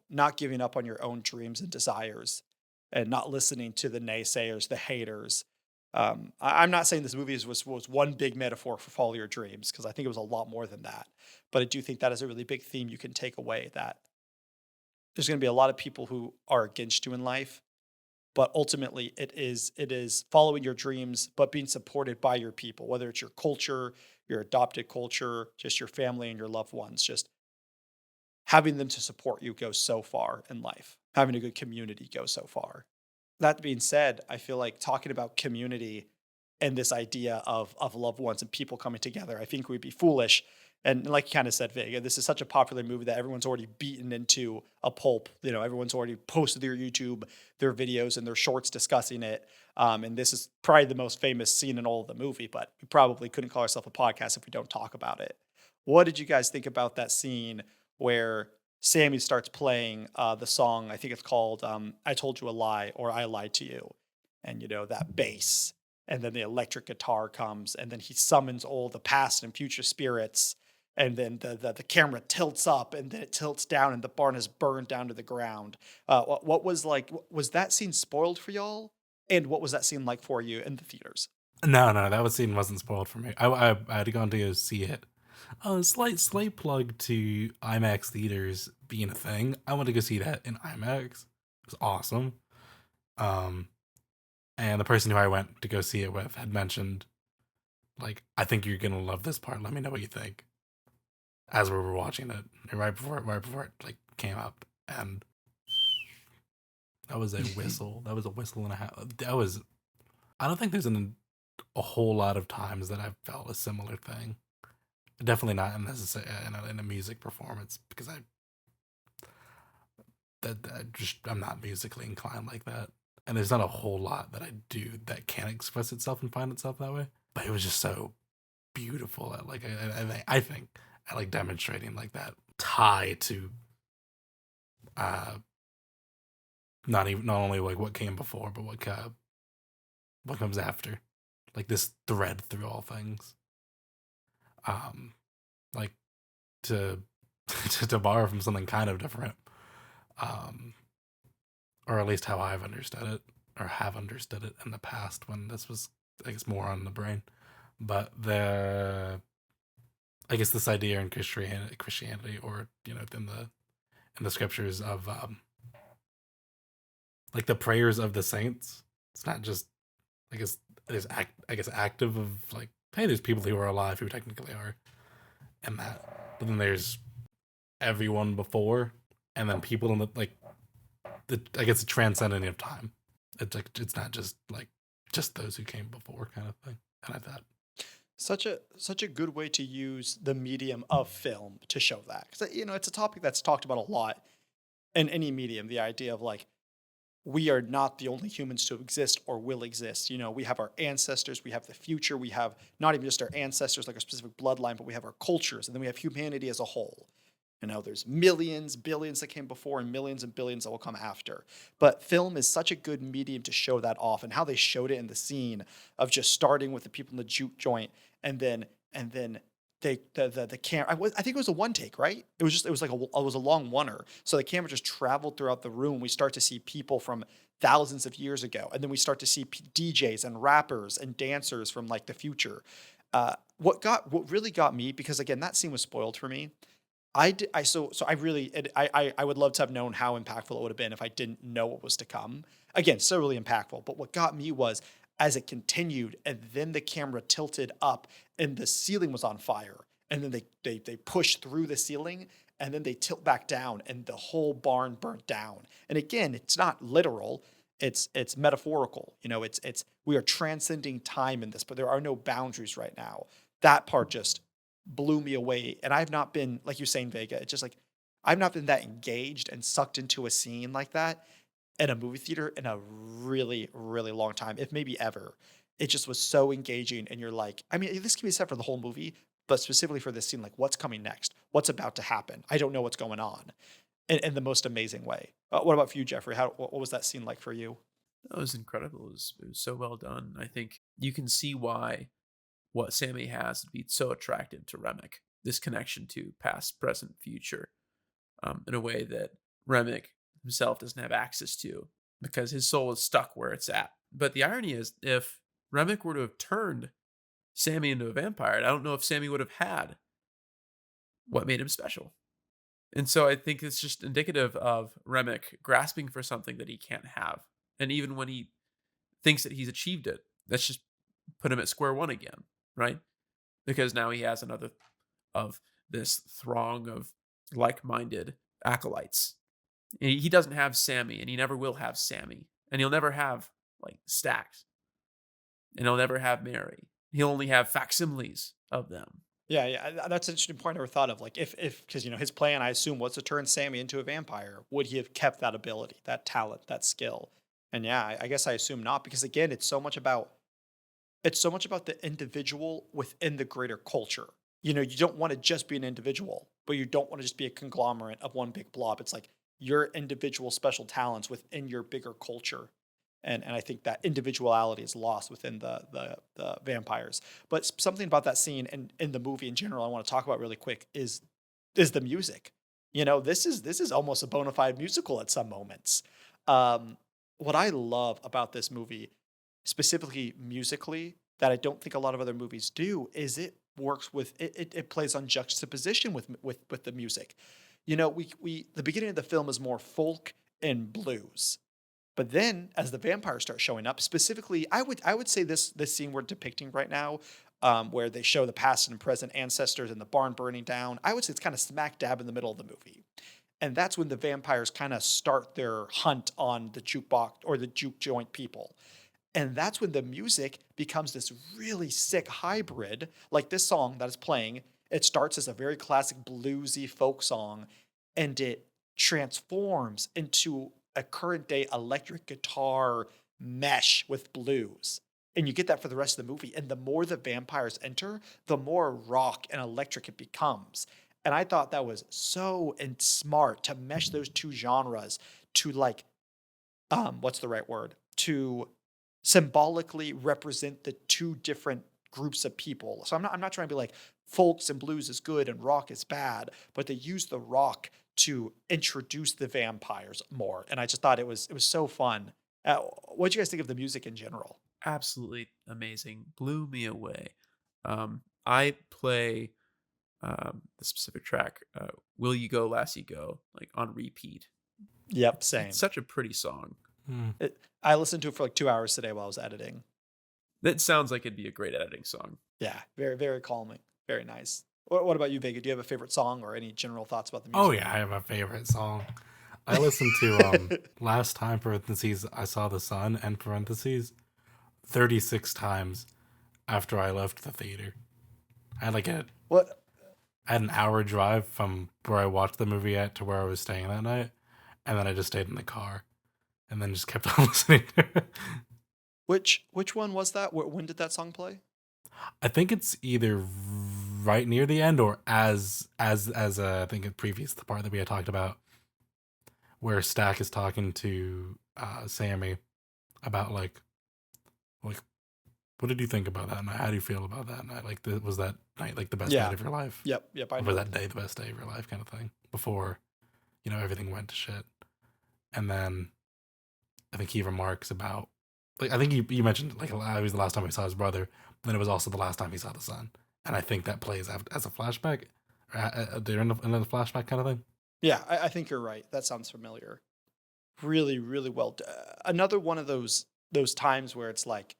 Not giving up on your own dreams and desires, and not listening to the naysayers, the haters. I'm not saying this movie was one big metaphor for follow your dreams, because I think it was a lot more than that. But I do think that is a really big theme you can take away, that there's going to be a lot of people who are against you in life, but ultimately it is following your dreams, but being supported by your people, whether it's your culture, your adopted culture, just your family and your loved ones. Just having them to support you goes so far in life. Having a good community goes so far. That being said, I feel like talking about community and this idea of loved ones and people coming together, I think we'd be foolish. And like you kind of said, Vega, this is such a popular movie that everyone's already beaten into a pulp. Everyone's already posted their YouTube, their videos, and their shorts discussing it. And this is probably the most famous scene in all of the movie, but we probably couldn't call ourselves a podcast if we don't talk about it. What did you guys think about that scene where Sammy starts playing the song? I think it's called I Told You a Lie, or I Lied to You. And, that bass, and then the electric guitar comes, and then he summons all the past and future spirits. And then the camera tilts up, and then it tilts down, and the barn is burned down to the ground. What was that scene spoiled for y'all? And what was that scene like for you in the theaters? No, that scene wasn't spoiled for me. I had gone to go see it. Slight plug to IMAX theaters being a thing. I went to go see that in IMAX. It was awesome. And the person who I went to go see it with had mentioned, like, I think you're gonna love this part. Let me know what you think. As we were watching it, right before it like came up, and that was a whistle. That was a whistle and a half. I don't think there's a whole lot of times that I've felt a similar thing. Definitely not necessarily in a music performance, because I'm not musically inclined like that, and there's not a whole lot that I do that can express itself and find itself that way. But it was just so beautiful. I think I like demonstrating like that tie to not only like what came before, but what comes after, like this thread through all things. Like to to borrow from something kind of different, um, or at least how I've understood it or have understood it in the past when this was, I guess, more on the brain. But I guess this idea in Christianity, or in the scriptures of like the prayers of the saints. It's not just, I guess, active of like, hey, there's people who are alive who technically are, and that, but then there's everyone before, and then people in I guess the transcending of time. It's like, it's not just like just those who came before kind of thing. And I thought Such a good way to use the medium of film to show that, because it's a topic that's talked about a lot in any medium. The idea of like, we are not the only humans to exist or will exist. We have our ancestors, we have the future, we have not even just our ancestors, like a specific bloodline, but we have our cultures, and then we have humanity as a whole. There's millions, billions that came before, and millions and billions that will come after. But film is such a good medium to show that off, and how they showed it in the scene of just starting with the people in the juke joint, and then the camera. I think it was a one take, right? It was like it was a long oneer. So the camera just traveled throughout the room. We start to see people from thousands of years ago, and then we start to see DJs and rappers and dancers from like the future. What really got me, because again, that scene was spoiled for me. I would love to have known how impactful it would have been if I didn't know what was to come. Again, so really impactful. But what got me was as it continued, and then the camera tilted up, and the ceiling was on fire, and then they push through the ceiling, and then they tilt back down, and the whole barn burnt down. And again, it's not literal. It's metaphorical. It's we are transcending time in this, but there are no boundaries right now. That part just blew me away. And I've not been, like you're saying, Vega, it's just like, I've not been that engaged and sucked into a scene like that in a movie theater in a really, really long time, if maybe ever. It just was so engaging. And you're like, I mean, this can be said for the whole movie, but specifically for this scene, like, what's coming next? What's about to happen? I don't know what's going on in the most amazing way. What about for you, Jeffrey? What was that scene like for you? That was incredible. It was so well done. I think you can see why what Sammy has would be so attractive to Remick. This connection to past, present, future, in a way that Remick himself doesn't have access to, because his soul is stuck where it's at. But the irony is, if Remick were to have turned Sammy into a vampire, I don't know if Sammy would have had what made him special. And so I think it's just indicative of Remick grasping for something that he can't have. And even when he thinks that he's achieved it, that's just put him at square one again, right? Because now he has another of this throng of like-minded acolytes. He doesn't have Sammy, and he never will have Sammy. And he'll never have, like, Stax. And he'll never have Mary. He'll only have facsimiles of them. Yeah, that's an interesting point I never thought of. Like, if because his plan, I assume, was to turn Sammy into a vampire. Would he have kept that ability, that talent, that skill? And yeah, I guess I assume not, because again, it's so much about the individual within the greater culture. You don't want to just be an individual, but you don't want to just be a conglomerate of one big blob. It's like your individual special talents within your bigger culture. And I think that individuality is lost within the vampires. But something about that scene and in the movie in general, I want to talk about really quick is the music. This is almost a bona fide musical at some moments. What I love about this movie, specifically musically, that I don't think a lot of other movies do, is it works with it plays on juxtaposition with the music. We the beginning of the film is more folk and blues. But then, as the vampires start showing up, specifically, I would say this scene we're depicting right now, where they show the past and present ancestors and the barn burning down, I would say it's kind of smack dab in the middle of the movie, and that's when the vampires kind of start their hunt on the jukebox or the juke joint people, and that's when the music becomes this really sick hybrid. Like this song that is playing It starts as a very classic bluesy folk song, and it transforms into a current day electric guitar mesh with blues. And you get that for the rest of the movie. And the more the vampires enter, the more rock and electric it becomes. And I thought that was so and smart to mesh those two genres to like, what's the right word? To symbolically represent the two different groups of people. So I'm not trying to be like folks and blues is good and rock is bad, but they use the rock to introduce the vampires more. And I just thought it was so fun. What do you guys think of the music in general? Absolutely amazing. Blew me away. I play the specific track, "Will You Go, Lassie Go," like on repeat. Yep, same. It's such a pretty song. I listened to it for like 2 hours today while I was editing. That sounds like it'd be a great editing song. Yeah, very, very calming. Very nice. What about you, Vega? Do you have a favorite song or any general thoughts about the music? Oh yeah, I have a favorite song. I listened to last time parentheses I saw the sun end parentheses 36 times after I left the theater. I had What? I had an hour drive from where I watched the movie at to where I was staying that night, and then I just stayed in the car, and then just kept on listening to it. Which one was that? When did that song play? I think it's either right near the end or as I think it previous the part that we had talked about, where Stack is talking to Sammy about like what did you think about that night? How do you feel about that night? Like, was that night like the best Yeah. night of your life? Yep. I Or know. was that day the best day of your life, kind of thing? Before, everything went to shit. And then I think he remarks about, like, I think you mentioned like it was the last time he saw his brother, then it was also the last time he saw the son. And I think that plays as a flashback, or during another flashback kind of thing. Yeah, I think you're right. That sounds familiar. Really, really well. Another one of those times where it's like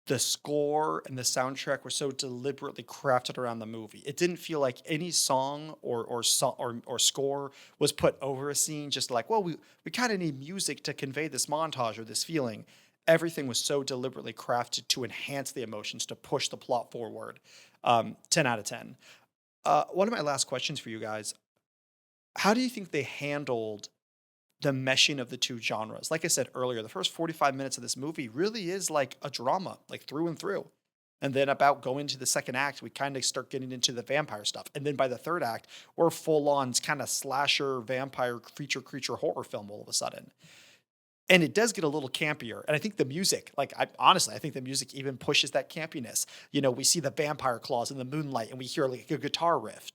the score and the soundtrack were so deliberately crafted around the movie. It didn't feel like any song or score was put over a scene. Just like, well, we kind of need music to convey this montage or this feeling. Everything was so deliberately crafted to enhance the emotions, to push the plot forward. 10 out of 10. One of my last questions for you guys: how do you think they handled the meshing of the two genres? Like I said earlier, the first 45 minutes of this movie really is like a drama, like through and through. And then about going to the second act, we kind of start getting into the vampire stuff. And then by the third act, we're full on kind of slasher vampire creature horror film all of a sudden. And it does get a little campier. And I think the music, honestly, I think the music even pushes that campiness. We see the vampire claws in the moonlight and we hear like a guitar riff.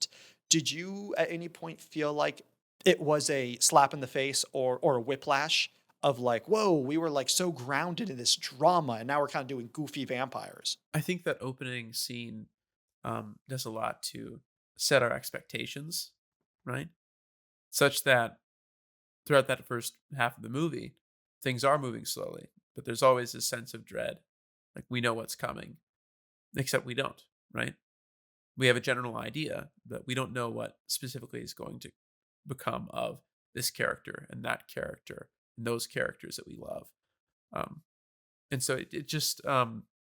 Did you at any point feel like it was a slap in the face or a whiplash of like, whoa, we were like so grounded in this drama and now we're kind of doing goofy vampires? I think that opening scene does a lot to set our expectations, right? Such that throughout that first half of the movie, things are moving slowly, but there's always this sense of dread. Like, we know what's coming, except we don't, right? We have a general idea, but we don't know what specifically is going to become of this character and that character and those characters that we love. And so it just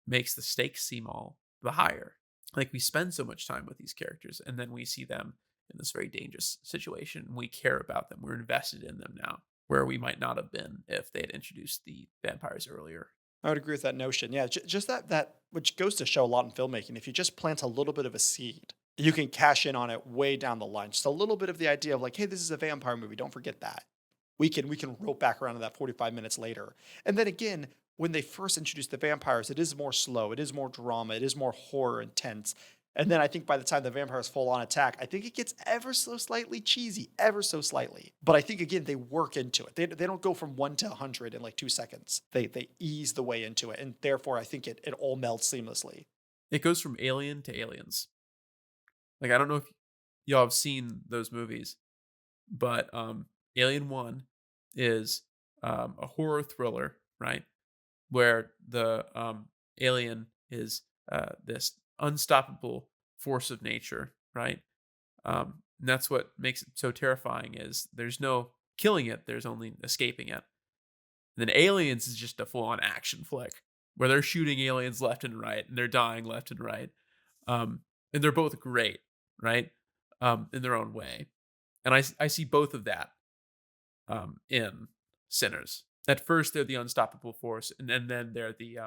makes the stakes seem all the higher. Like, we spend so much time with these characters and then we see them in this very dangerous situation. We care about them. We're invested in them now, where we might not have been if they had introduced the vampires earlier. I would agree with that notion. Yeah, just that, which goes to show a lot in filmmaking. If you just plant a little bit of a seed, you can cash in on it way down the line. Just a little bit of the idea of like, hey, this is a vampire movie. Don't forget that. We can rope back around to that 45 minutes later. And then again, when they first introduced the vampires, it is more slow. It is more drama. It is more horror intense. And then I think by the time the vampires full on attack, I think it gets ever so slightly cheesy, ever so slightly. But I think, again, they work into it. They don't go from 1 to 100 in like 2 seconds. They ease the way into it. And therefore, I think it all melts seamlessly. It goes from Alien to Aliens. Like, I don't know if y'all have seen those movies, but Alien 1 is a horror thriller, right? Where the alien is this unstoppable force of nature, right? And that's what makes it so terrifying, is there's no killing it, there's only escaping it. And then Aliens is just a full-on action flick where they're shooting aliens left and right and they're dying left and right. And they're both great. right? In their own way. And I see both of that in Sinners. At first, they're the unstoppable force, and then they're the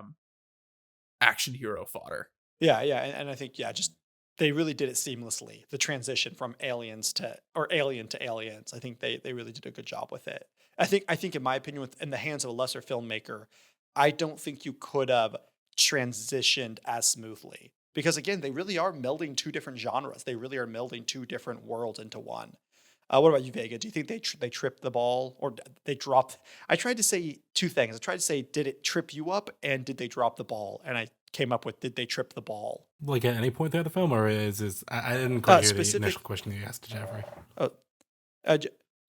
action hero fodder. Yeah, yeah, and I think just they really did it seamlessly. The transition from aliens to or alien to aliens. I think they really did a good job with it. I think in my opinion, in the hands of a lesser filmmaker, I don't think you could have transitioned as smoothly because again, they really are melding two different genres. They really are melding two different worlds into one. What about you, Vega? Do you think they tripped the ball or they dropped? I tried to say two things. I tried to say, did it trip you up, and did they drop the ball? And I came up with, did they trip the ball? Like at any point throughout the film, or I didn't quite hear the Specific, initial question you asked to Jeffrey. uh,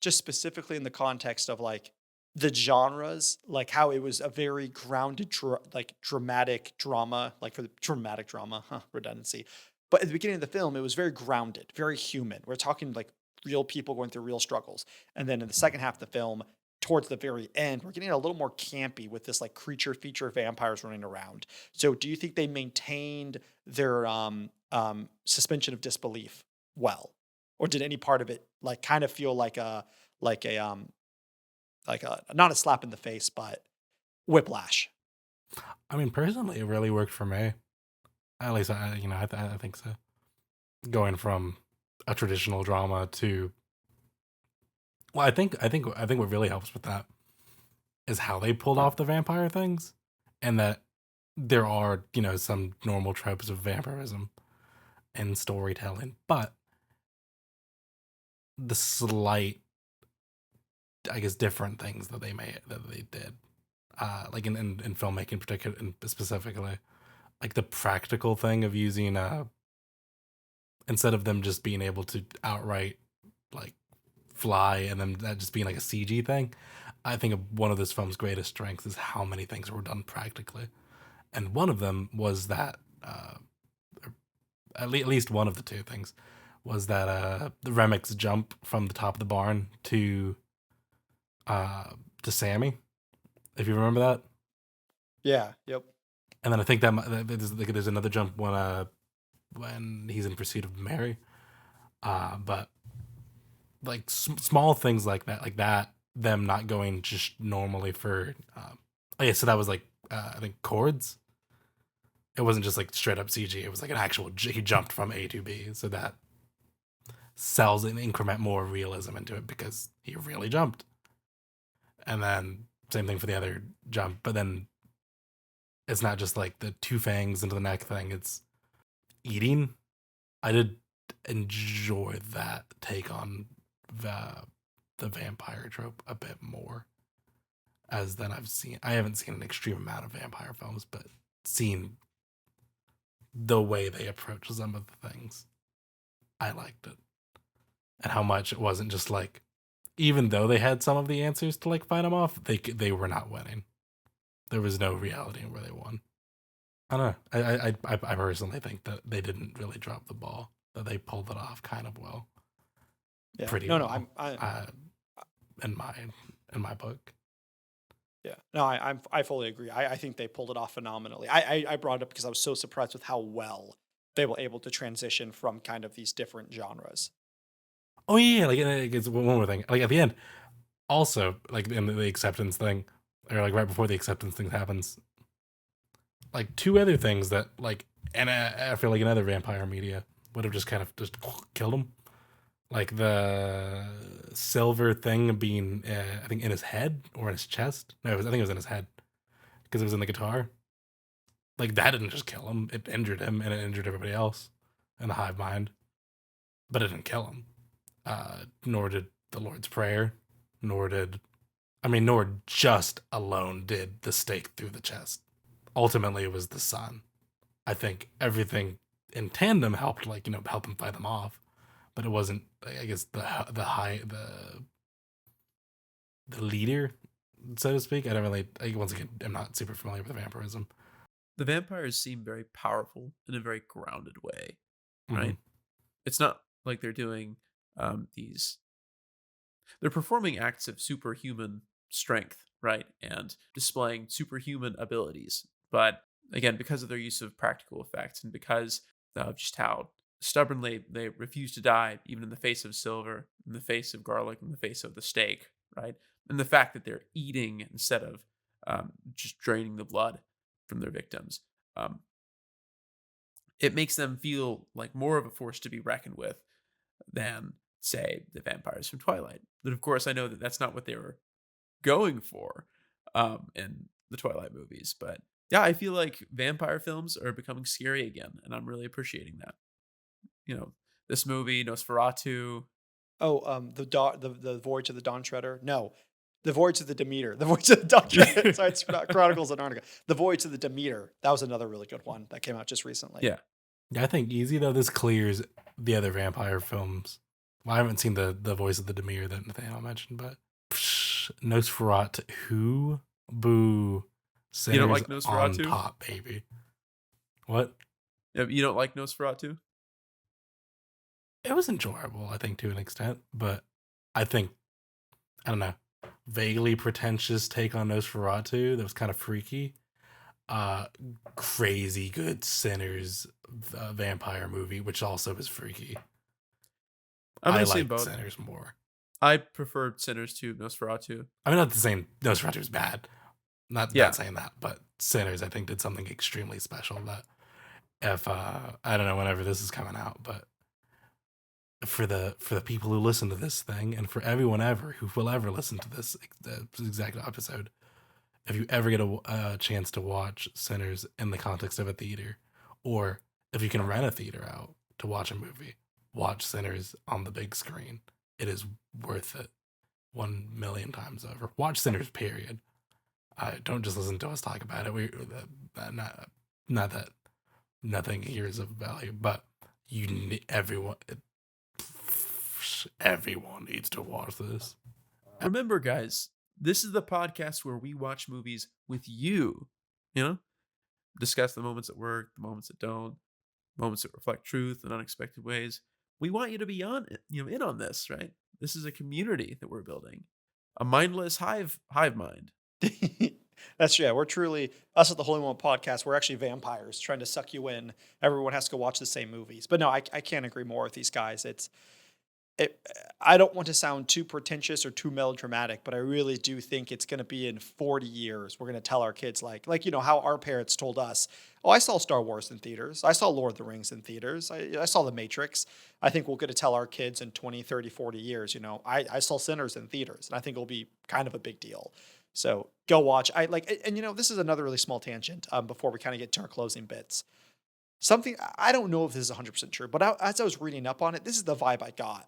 just specifically in the context of like the genres, like how it was a very grounded, like dramatic drama, like for the dramatic drama, redundancy. But at the beginning of the film, it was very grounded, very human. We're talking like real people going through real struggles. And then in the second half of the film, towards the very end, we're getting a little more campy with this like creature feature vampires running around. So do you think they maintained their suspension of disbelief well? Or did any part of it like kind of feel like a not a slap in the face, but whiplash? I mean, personally, it really worked for me. At least I think so. Going from a traditional drama to, well, I think what really helps with that is how they pulled off the vampire things, and that there are some normal tropes of vampirism in storytelling, but the slight, I guess, different things that they did, like in filmmaking, particular and specifically, like the practical thing of using instead of them just being able to outright like fly and then that just being like a CG thing. I think one of this film's greatest strengths is how many things were done practically, and one of them was that at least one of the two things was that the Remix jump from the top of the barn to Sammy, if you remember that. Yeah. Yep. And then I think there's another jump when he's in pursuit of Mary. But like small things like that, them not going just normally for. Oh yeah, so that was like I think chords. It wasn't just like straight up CG. It was like an actual. He jumped from A to B, so that sells an increment more realism into it because he really jumped. And then same thing for the other jump, but then it's not just like the two fangs into the neck thing. It's eating. I did enjoy that take on the vampire trope a bit more as than I've seen. I haven't seen an extreme amount of vampire films, but seeing the way they approach some of the things, I liked it. And how much it wasn't just like, even though they had some of the answers to like fight them off, they were not winning. There was no reality in where they won. I don't know. I personally think that they didn't really drop the ball. That they pulled it off kind of well. Yeah. Pretty no, well. No, in my book. Yeah. No, I fully agree. I think they pulled it off phenomenally. I brought it up because I was so surprised with how well they were able to transition from kind of these different genres. Oh yeah, like it's one more thing. Like at the end, also like in the acceptance thing, or like right before the acceptance thing happens, like two other things that like, and I feel like in other vampire media would have just kind of just killed him, like the silver thing being I think in his head or in his chest. No, I think it was in his head because it was in the guitar. Like that didn't just kill him; it injured him and it injured everybody else in the hive mind, but it didn't kill him. Nor did the Lord's Prayer, nor just alone did the stake through the chest. Ultimately, it was the sun. I think everything in tandem helped, like, help him fight them off, but it wasn't, I guess, the leader, so to speak. I don't really, once again, I'm not super familiar with vampirism. The vampires seem very powerful in a very grounded way, right? Mm-hmm. It's not like they're doing they're performing acts of superhuman strength, right? And displaying superhuman abilities. But again, because of their use of practical effects and because of just how stubbornly they refuse to die, even in the face of silver, in the face of garlic, in the face of the steak, right? And the fact that they're eating instead of just draining the blood from their victims. Um, it makes them feel like more of a force to be reckoned with than, say, the vampires from Twilight. But of course, I know that that's not what they were going for in the Twilight movies. But yeah, I feel like vampire films are becoming scary again, and I'm really appreciating that. This movie, Nosferatu. Oh, the Voyage of the Dawn Treader. No, the Voyage of the Demeter. The Voyage of the Dawn Treader. Sorry, it's not Chronicles of Narnia. The Voyage of the Demeter. That was another really good one that came out just recently. Yeah. Yeah, I think easy though. This clears the other vampire films. Well, I haven't seen the Voice of the Demeter that Nathaniel mentioned, but Nosferatu, who boo, You don't like Sinners Nosferatu? on top, baby. What? You don't like Nosferatu? It was enjoyable, I think, to an extent, but I think, I don't know, vaguely pretentious take on Nosferatu that was kind of freaky. Crazy good Sinners vampire movie, which also is freaky. I'm I gonna say like both. Sinners more. I prefer Sinners to Nosferatu. I mean, not the same. Nosferatu is bad. Not saying that, but Sinners, I think, did something extremely special. That if I don't know whenever this is coming out, but for the people who listen to this thing, and for everyone ever who will ever listen to this exact episode, if you ever get a chance to watch Sinners in the context of a theater, or if you can rent a theater out to watch a movie, watch Sinners on the big screen. It is worth it 1,000,000 times over. Watch Sinners, period. Don't just listen to us talk about it. Not that nothing here is of value, but everyone needs to watch this. Remember, guys, this is the podcast where we watch movies with you. Discuss the moments that work, the moments that don't, moments that reflect truth in unexpected ways. We want you to be in on this, right? This is a community that we're building, a mindless hive mind. That's true. Yeah, we're truly, us at the Holy One podcast, we're actually vampires trying to suck you in. Everyone has to go watch the same movies. But no, I can't agree more with these guys. I don't want to sound too pretentious or too melodramatic, but I really do think it's going to be in 40 years. We're going to tell our kids like how our parents told us, oh, I saw Star Wars in theaters. I saw Lord of the Rings in theaters. I saw The Matrix. I think we're going to tell our kids in 20, 30, 40 years, I saw Sinners in theaters. And I think it'll be kind of a big deal. So go watch. This is another really small tangent before we kind of get to our closing bits. Something, I don't know if this is 100% true, but as I was reading up on it, this is the vibe I got.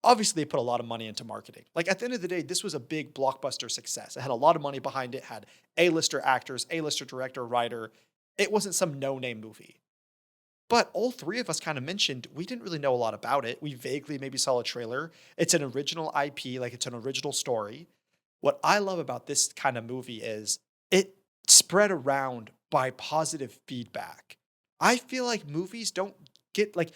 Obviously, they put a lot of money into marketing. Like, at the end of the day, this was a big blockbuster success. It had a lot of money behind it, had A-lister actors, A-lister director, writer. It wasn't some no-name movie. But all three of us kind of mentioned we didn't really know a lot about it. We vaguely maybe saw a trailer. It's an original IP, like it's an original story. What I love about this kind of movie is it spread around by positive feedback. I feel like movies don't get like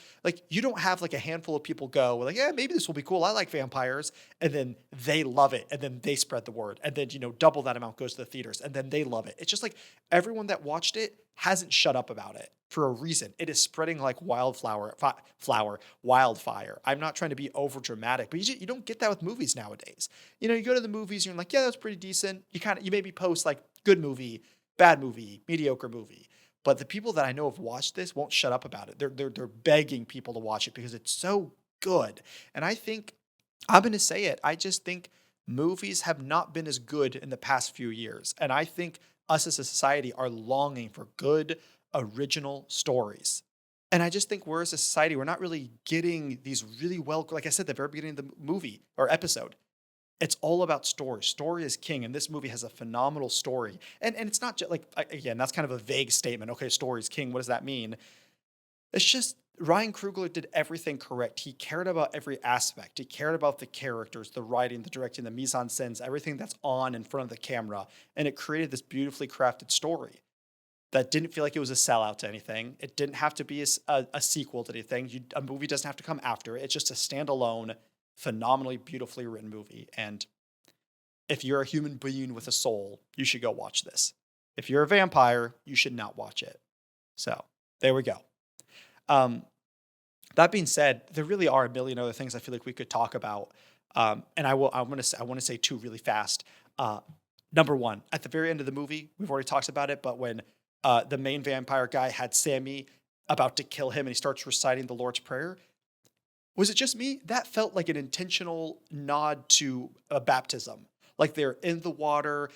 you don't have like a handful of people go like, yeah, maybe this will be cool. I like vampires. And then they love it. And then they spread the word. And then, double that amount goes to the theaters. And then they love it. It's just like everyone that watched it hasn't shut up about it for a reason. It is spreading like wildfire. I'm not trying to be over dramatic, but you don't get that with movies nowadays. You go to the movies, you're like, yeah, that's pretty decent. You maybe post like good movie, bad movie, mediocre movie. But the people that I know have watched this won't shut up about it. They're begging people to watch it because it's so good. And I think, I'm going to say it, I just think movies have not been as good in the past few years. And I think us as a society are longing for good, original stories. And I just think we're as a society, we're not really getting these really well, like I said, at the very beginning of the movie or episode, it's all about story. Story is king, and this movie has a phenomenal story. And it's not just like, again, that's kind of a vague statement. Okay, story is king. What does that mean? It's just Ryan Coogler did everything correct. He cared about every aspect. He cared about the characters, the writing, the directing, the mise-en-scène, everything that's on in front of the camera. And it created this beautifully crafted story that didn't feel like it was a sellout to anything. It didn't have to be a sequel to anything. A movie doesn't have to come after it. It's just a standalone, phenomenally beautifully written movie. And if you're a human being with a soul, you should go watch this. If you're a vampire, you should not watch it. So there we go. That being said, there really are a million other things I feel like we could talk about. And I will. I want to say two really fast. Uh, Number one, at the very end of the movie, we've already talked about it, but when the main vampire guy had Sammy about to kill him, and he starts reciting the Lord's Prayer, was it just me? That felt like an intentional nod to a baptism. Like they're in the water.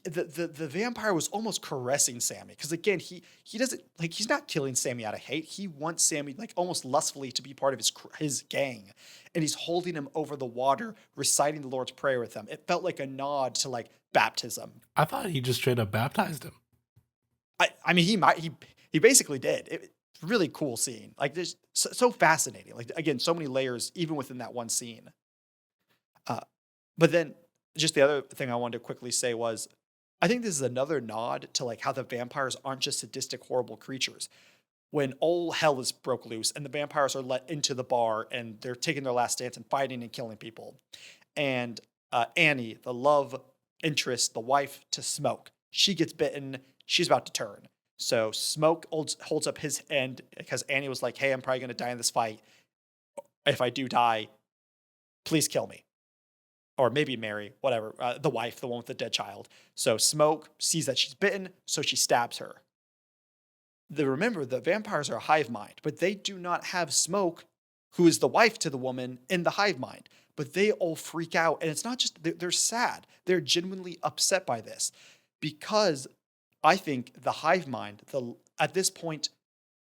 The vampire was almost caressing Sammy because again he doesn't like he's not killing Sammy out of hate. He wants Sammy like almost lustfully to be part of his gang, and he's holding him over the water, reciting the Lord's Prayer with them. It felt like a nod to like baptism. I thought he just straight up baptized him. I mean he basically did. Really cool scene. Like there's so fascinating. Like again, so many layers even within that one scene. But then just the other thing I wanted to quickly say was I think this is another nod to like how the vampires aren't just sadistic, horrible creatures. When all hell is broke loose and the vampires are let into the bar and they're taking their last stance and fighting and killing people. And Annie, the love interest, the wife to Smoke, she gets bitten. She's about to turn. So Smoke holds up his end because Annie was like, hey, I'm probably going to die in this fight. If I do die, please kill me. Or maybe Mary, whatever, the wife, the one with the dead child. So Smoke sees that she's bitten, so she stabs her. Remember, the vampires are a hive mind, but they do not have Smoke, who is the wife to the woman, in the hive mind. But they all freak out, and it's not just, they're sad. They're genuinely upset by this. Because I think the hive mind, at this point,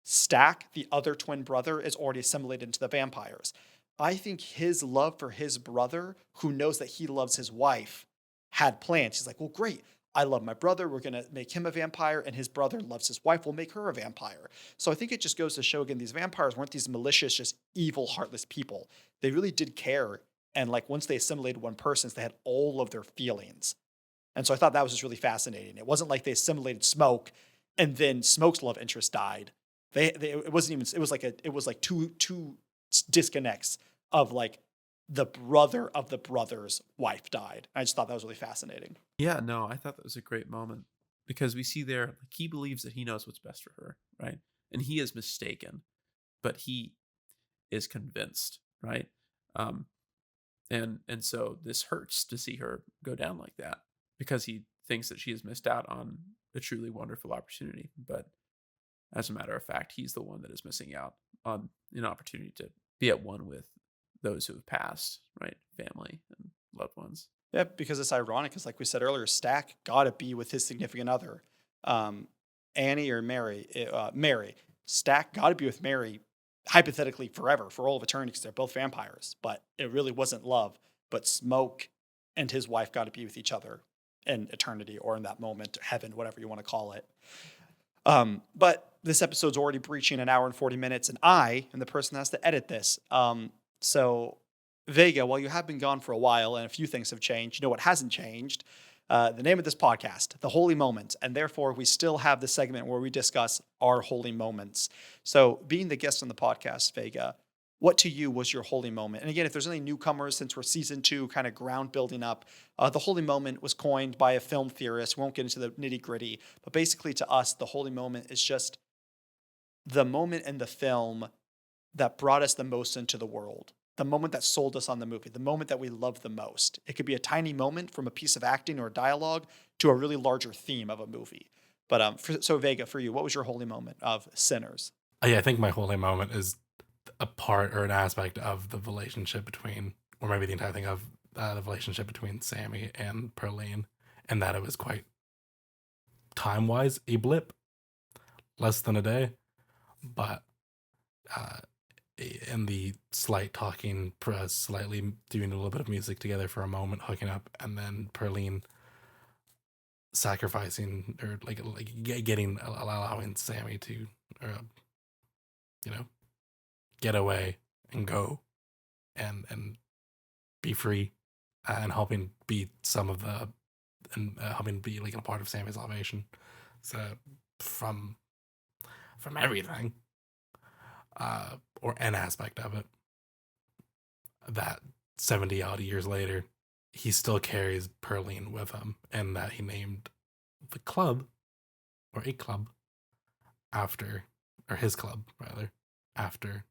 Stack, the other twin brother, is already assimilated into the vampires. I think his love for his brother, who knows that he loves his wife, had plans. He's like, well, great. I love my brother. We're going to make him a vampire. And his brother loves his wife. We'll make her a vampire. So I think it just goes to show again, these vampires weren't these malicious, just evil, heartless people. They really did care. And like once they assimilated one person, they had all of their feelings. And so I thought that was just really fascinating. It wasn't like they assimilated Smoke and then Smoke's love interest died. It wasn't even, it was like two disconnects of like the brother of the brother's wife died. I just thought that was really fascinating. Yeah, no, I thought that was a great moment because we see there, like, he believes that he knows what's best for her, right? And he is mistaken, but he is convinced, right? And so this hurts to see her go down like that because he thinks that she has missed out on a truly wonderful opportunity. But as a matter of fact, he's the one that is missing out on an opportunity to be at one with those who have passed, right? Family and loved ones. Yeah, because it's ironic, because like we said earlier, Stack got to be with his significant other. Annie or Mary, Mary. Stack got to be with Mary, hypothetically forever, for all of eternity, because they're both vampires. But it really wasn't love. But Smoke and his wife got to be with each other in eternity, or in that moment, heaven, whatever you want to call it. But this episode's already breaching an hour and 40 minutes, and I am the person that has to edit this. So, Vega, while you have been gone for a while and a few things have changed, you know what hasn't changed? The name of this podcast, The Holy Moment. And therefore, we still have the segment where we discuss our holy moments. So, being the guest on the podcast, Vega, what to you was your holy moment? And again, if there's any newcomers, since we're season 2, kind of ground building up, the holy moment was coined by a film theorist. We won't get into the nitty gritty, but basically to us, the holy moment is just the moment in the film that brought us the most into the world, the moment that sold us on the movie, the moment that we loved the most. It could be a tiny moment from a piece of acting or dialogue to a really larger theme of a movie. But so Vega, for you, what was your holy moment of Sinners? Yeah, I think my holy moment is a part or an aspect of the relationship between, or maybe the entire thing of the relationship between Sammy and Perlene, and that it was quite time-wise a blip, less than a day, but in the slight talking, slightly doing a little bit of music together for a moment, hooking up, and then Perlene sacrificing or like getting, allowing Sammy to, get away and go and be free, and helping be some of the, and helping be like a part of Sammy's salvation. So from everything, or an aspect of it, that 70 odd years later, he still carries Perlene with him, and that he named the club, or a club, after, or his club rather, after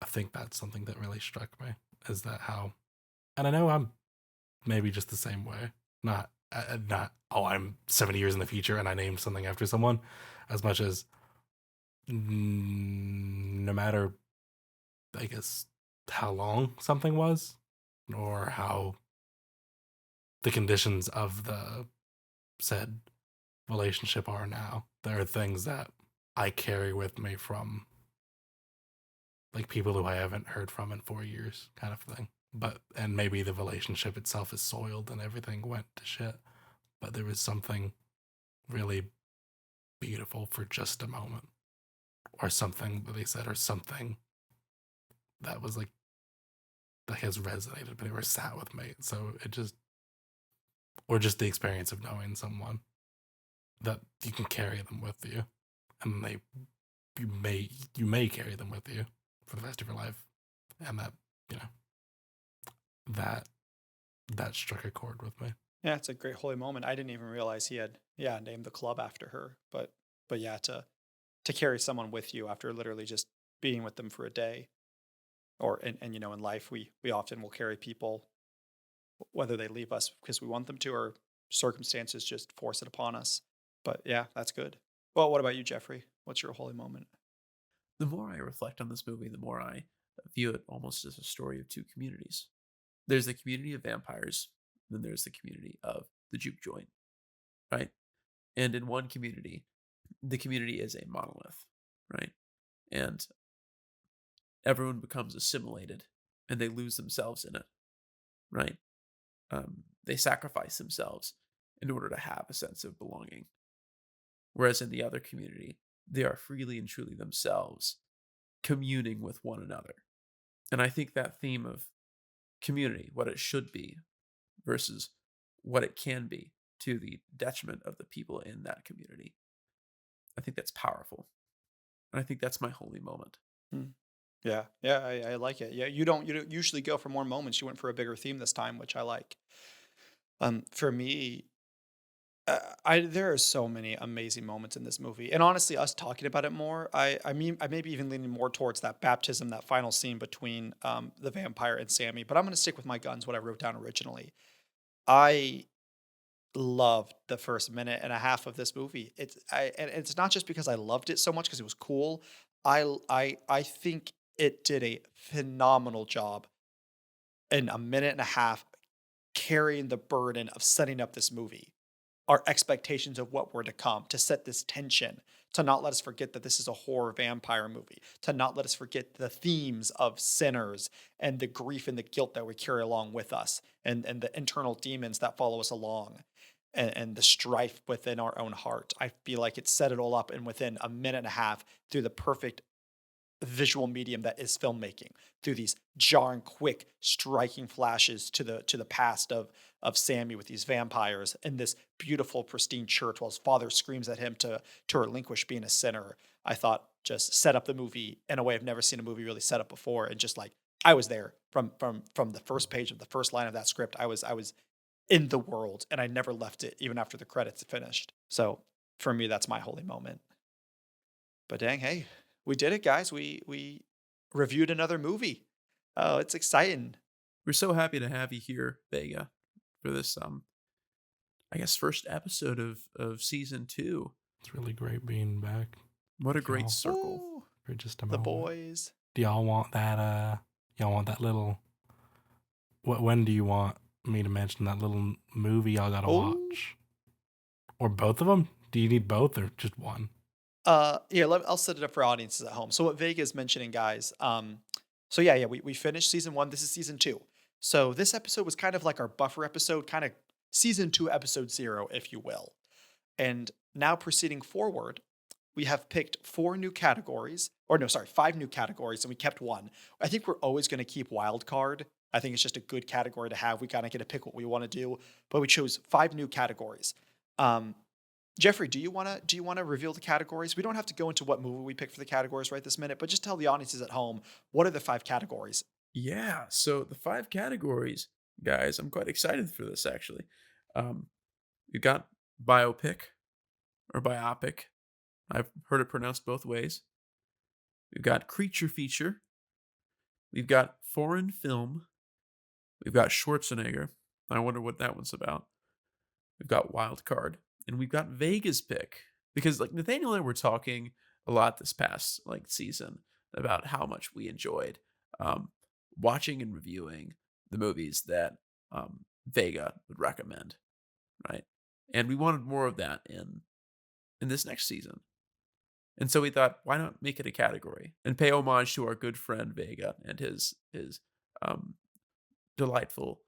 I think that's something that really struck me, is that how, and I know I'm maybe just the same way, not oh, I'm 70 years in the future and I named something after someone, as much as no matter, I guess, how long something was, or how the conditions of the said relationship are now, there are things that I carry with me from like people who I haven't heard from in 4 years, kind of thing. And maybe the relationship itself is soiled and everything went to shit, but there was something really beautiful for just a moment, or something that they said, or something that was like, that has resonated with me or sat with me. So it just, or just the experience of knowing someone that you can carry them with you, and you may carry them with you for the rest of your life, and that, you know, that struck a chord with me. Yeah, it's a great holy moment. I didn't even realize he had named the club after her. But yeah, to carry someone with you after literally just being with them for a day, or and you know, in life we often will carry people, whether they leave us because we want them to, or circumstances just force it upon us. But yeah, that's good. Well, what about you, Jeffrey? What's your holy moment? The more I reflect on this movie, the more I view it almost as a story of two communities. There's the community of vampires, then there's the community of the juke joint, right? And in one community, the community is a monolith, right? And everyone becomes assimilated and they lose themselves in it, right? They sacrifice themselves in order to have a sense of belonging. Whereas in the other community, they are freely and truly themselves, communing with one another. And I think that theme of community, what it should be versus what it can be, to the detriment of the people in that community, I think that's powerful. And I think that's my holy moment. Hmm. Yeah, I like it. Yeah, you don't usually go for more moments. You went for a bigger theme this time, which I like. For me, I there are so many amazing moments in this movie, and honestly, us talking about it more, I mean, I may be even leaning more towards that baptism, that final scene between the vampire and Sammy. But I'm going to stick with my guns, what I wrote down originally. I loved the first minute and a half of this movie. And it's not just because I loved it so much because it was cool. I think it did a phenomenal job in a minute and a half carrying the burden of setting up this movie, our expectations of what were to come, to set this tension, to not let us forget that this is a horror vampire movie, to not let us forget the themes of sinners and the grief and the guilt that we carry along with us, and the internal demons that follow us along, and the strife within our own heart. I feel like it set it all up, and within a minute and a half, through the perfect visual medium that is filmmaking, through these jarring, quick, striking flashes to the past of Sammy with these vampires in this beautiful, pristine church, while his father screams at him to relinquish being a sinner. I thought just set up the movie in a way I've never seen a movie really set up before, and just like I was there from the first page of the first line of that script. I was in the world, and I never left it even after the credits finished. So for me, that's my holy moment. But dang, hey, we did it, guys. We reviewed another movie. Oh, it's exciting. We're so happy to have you here, Vega, for this I guess first episode of season 2. It's really great being back. What a Y'all. great circle. Ooh, For just a the moment. boys. Do y'all want that? Y'all want that little? When do you want me to mention that little movie y'all gotta Ooh. watch? Or both of them? Do you need both or just one? Yeah, I'll set it up for audiences at home. So what Vega is mentioning, guys. So yeah, we finished season 1. This is season 2. So this episode was kind of like our buffer episode, kind of season 2, episode 0, if you will. And now proceeding forward, we have picked 4 new categories, or no, sorry, 5 new categories, and we kept 1. I think we're always going to keep wild card. I think it's just a good category to have. We kind of get to pick what we want to do, but we chose 5 new categories. Jeffrey, do you wanna reveal the categories? We don't have to go into what movie we picked for the categories right this minute, but just tell the audiences at home, what are the 5 categories? Yeah, so the 5 categories, guys, I'm quite excited for this actually. We've got biopic or biopic. I've heard it pronounced both ways. We've got creature feature, We've got foreign film. We've got Schwarzenegger. I wonder what that one's about. We've got Wild Card. And we've got Vega's pick. Because like Nathaniel and I were talking a lot this past like season about how much we enjoyed watching and reviewing the movies that Vega would recommend, right? And we wanted more of that in this next season. And so we thought, why not make it a category and pay homage to our good friend Vega and his um, delightful,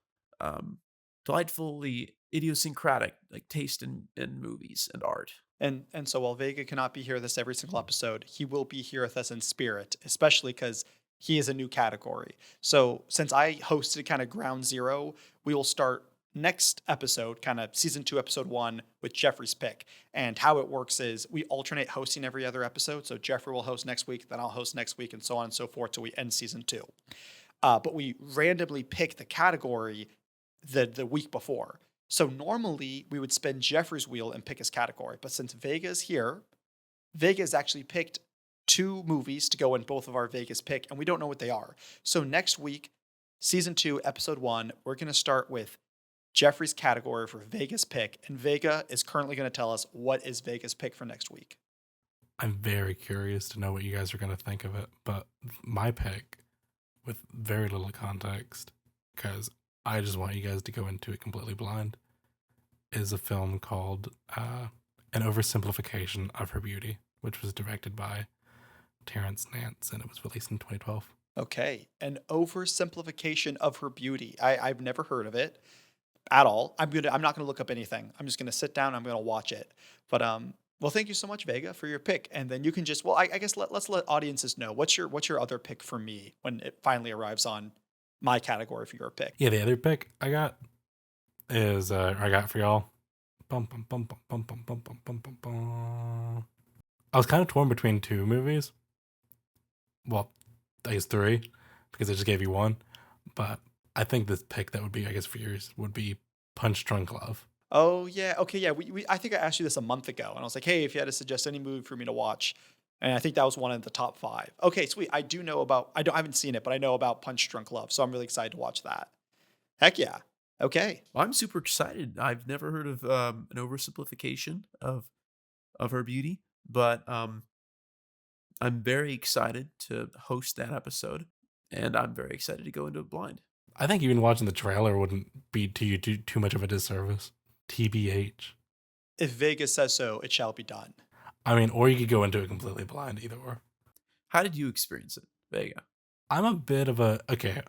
delightfully idiosyncratic like taste in movies and art. And so while Vega cannot be here with us every single episode, he will be here with us in spirit, especially because he is a new category. So since I hosted kind of ground zero, we will start next episode, kind of season 2, episode 1, with Jeffrey's pick. And how it works is we alternate hosting every other episode. So Jeffrey will host next week, then I'll host next week, and so on and so forth till we end season 2. But we randomly pick the category the week before. So normally we would spin Jeffrey's wheel and pick his category. But since Vega's here, Vega's actually picked 2 movies to go in both of our Vegas pick, and we don't know what they are. So next week, season 2, episode 1, we're going to start with Jeffrey's category for Vega's pick. And Vega is currently going to tell us what is Vega's pick for next week. I'm very curious to know what you guys are going to think of it. But my pick, with very little context, because I just want you guys to go into it completely blind, is a film called An Oversimplification of Her Beauty, which was directed by Terrence Nance, and it was released in 2012. Okay, An Oversimplification of Her Beauty. I've never heard of it at all. I'm not gonna look up anything. I'm just gonna sit down. I'm gonna watch it. But well, thank you so much, Vega, for your pick. And then you can just I guess let's let audiences know what's your other pick for me when it finally arrives on my category for your pick. Yeah, the other pick I got is I got for y'all. Bum, bum, bum, bum, bum, bum, bum, bum, bum, bum, bum. I was kind of torn between 2 movies. Well, I guess 3, because I just gave you 1. But I think this pick that would be, I guess, for yours would be Punch Drunk Love. Oh yeah, okay, yeah. I think I asked you this a month ago, and I was like, hey, if you had to suggest any movie for me to watch, and I think that was one of the top 5. Okay, sweet. I haven't seen it, but I know about Punch Drunk Love, so I'm really excited to watch that. Heck yeah. Okay. Well, I'm super excited. I've never heard of an oversimplification of her beauty, but I'm very excited to host that episode, and I'm very excited to go into it blind. I think even watching the trailer wouldn't be too much of a disservice. TBH. If Vegas says so, it shall be done. I mean, or you could go into it completely blind, either or. How did you experience it, Vega? I'm a bit of a... Okay,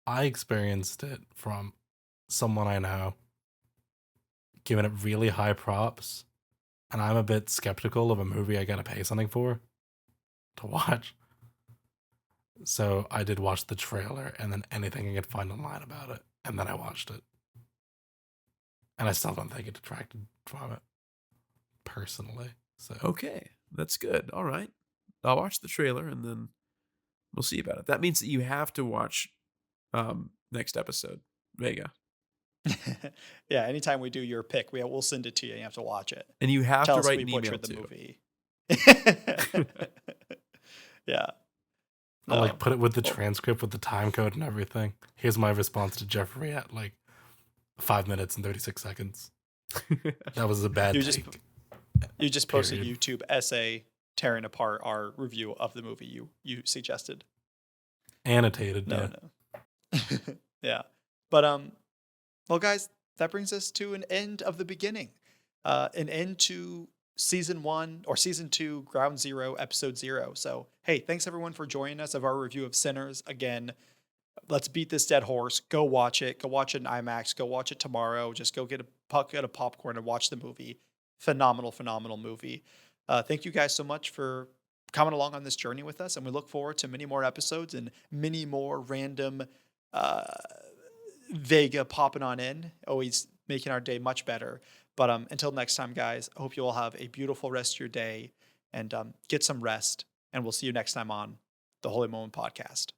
I experienced it from someone I know giving it really high props, and I'm a bit skeptical of a movie I gotta pay something for to watch. So I did watch the trailer and then anything I could find online about it, and then I watched it. And I still don't think it detracted from it, personally. So Okay, that's good. All right. I'll watch the trailer and then we'll see about it. That means that you have to watch next episode, Vega. Yeah, anytime we do your pick, we'll send it to you and you have to watch it. And you have Tell to us write we an email butchered the too. movie. Yeah. I'll like put it with the Well- transcript with the time code and everything. Here's my response to Jeffrey at like 5 minutes and 36 seconds. That was a bad You take. You just posted a Period. YouTube essay tearing apart our review of the movie you suggested. Annotated, yeah. No. Yeah. But well guys, that brings us to an end of the beginning. An end to season 1 or season 2, ground zero, episode 0. So hey, thanks everyone for joining us of our review of Sinners. Again, let's beat this dead horse. Go watch it. Go watch it in IMAX. Go watch it tomorrow. Just go get a bucket of popcorn and watch the movie. Phenomenal movie. Thank you guys so much for coming along on this journey with us, and we look forward to many more episodes and many more random Vega popping on in, always making our day much better. But until next time, guys, I hope you all have a beautiful rest of your day and get some rest, and we'll see you next time on the Holy Moment Podcast.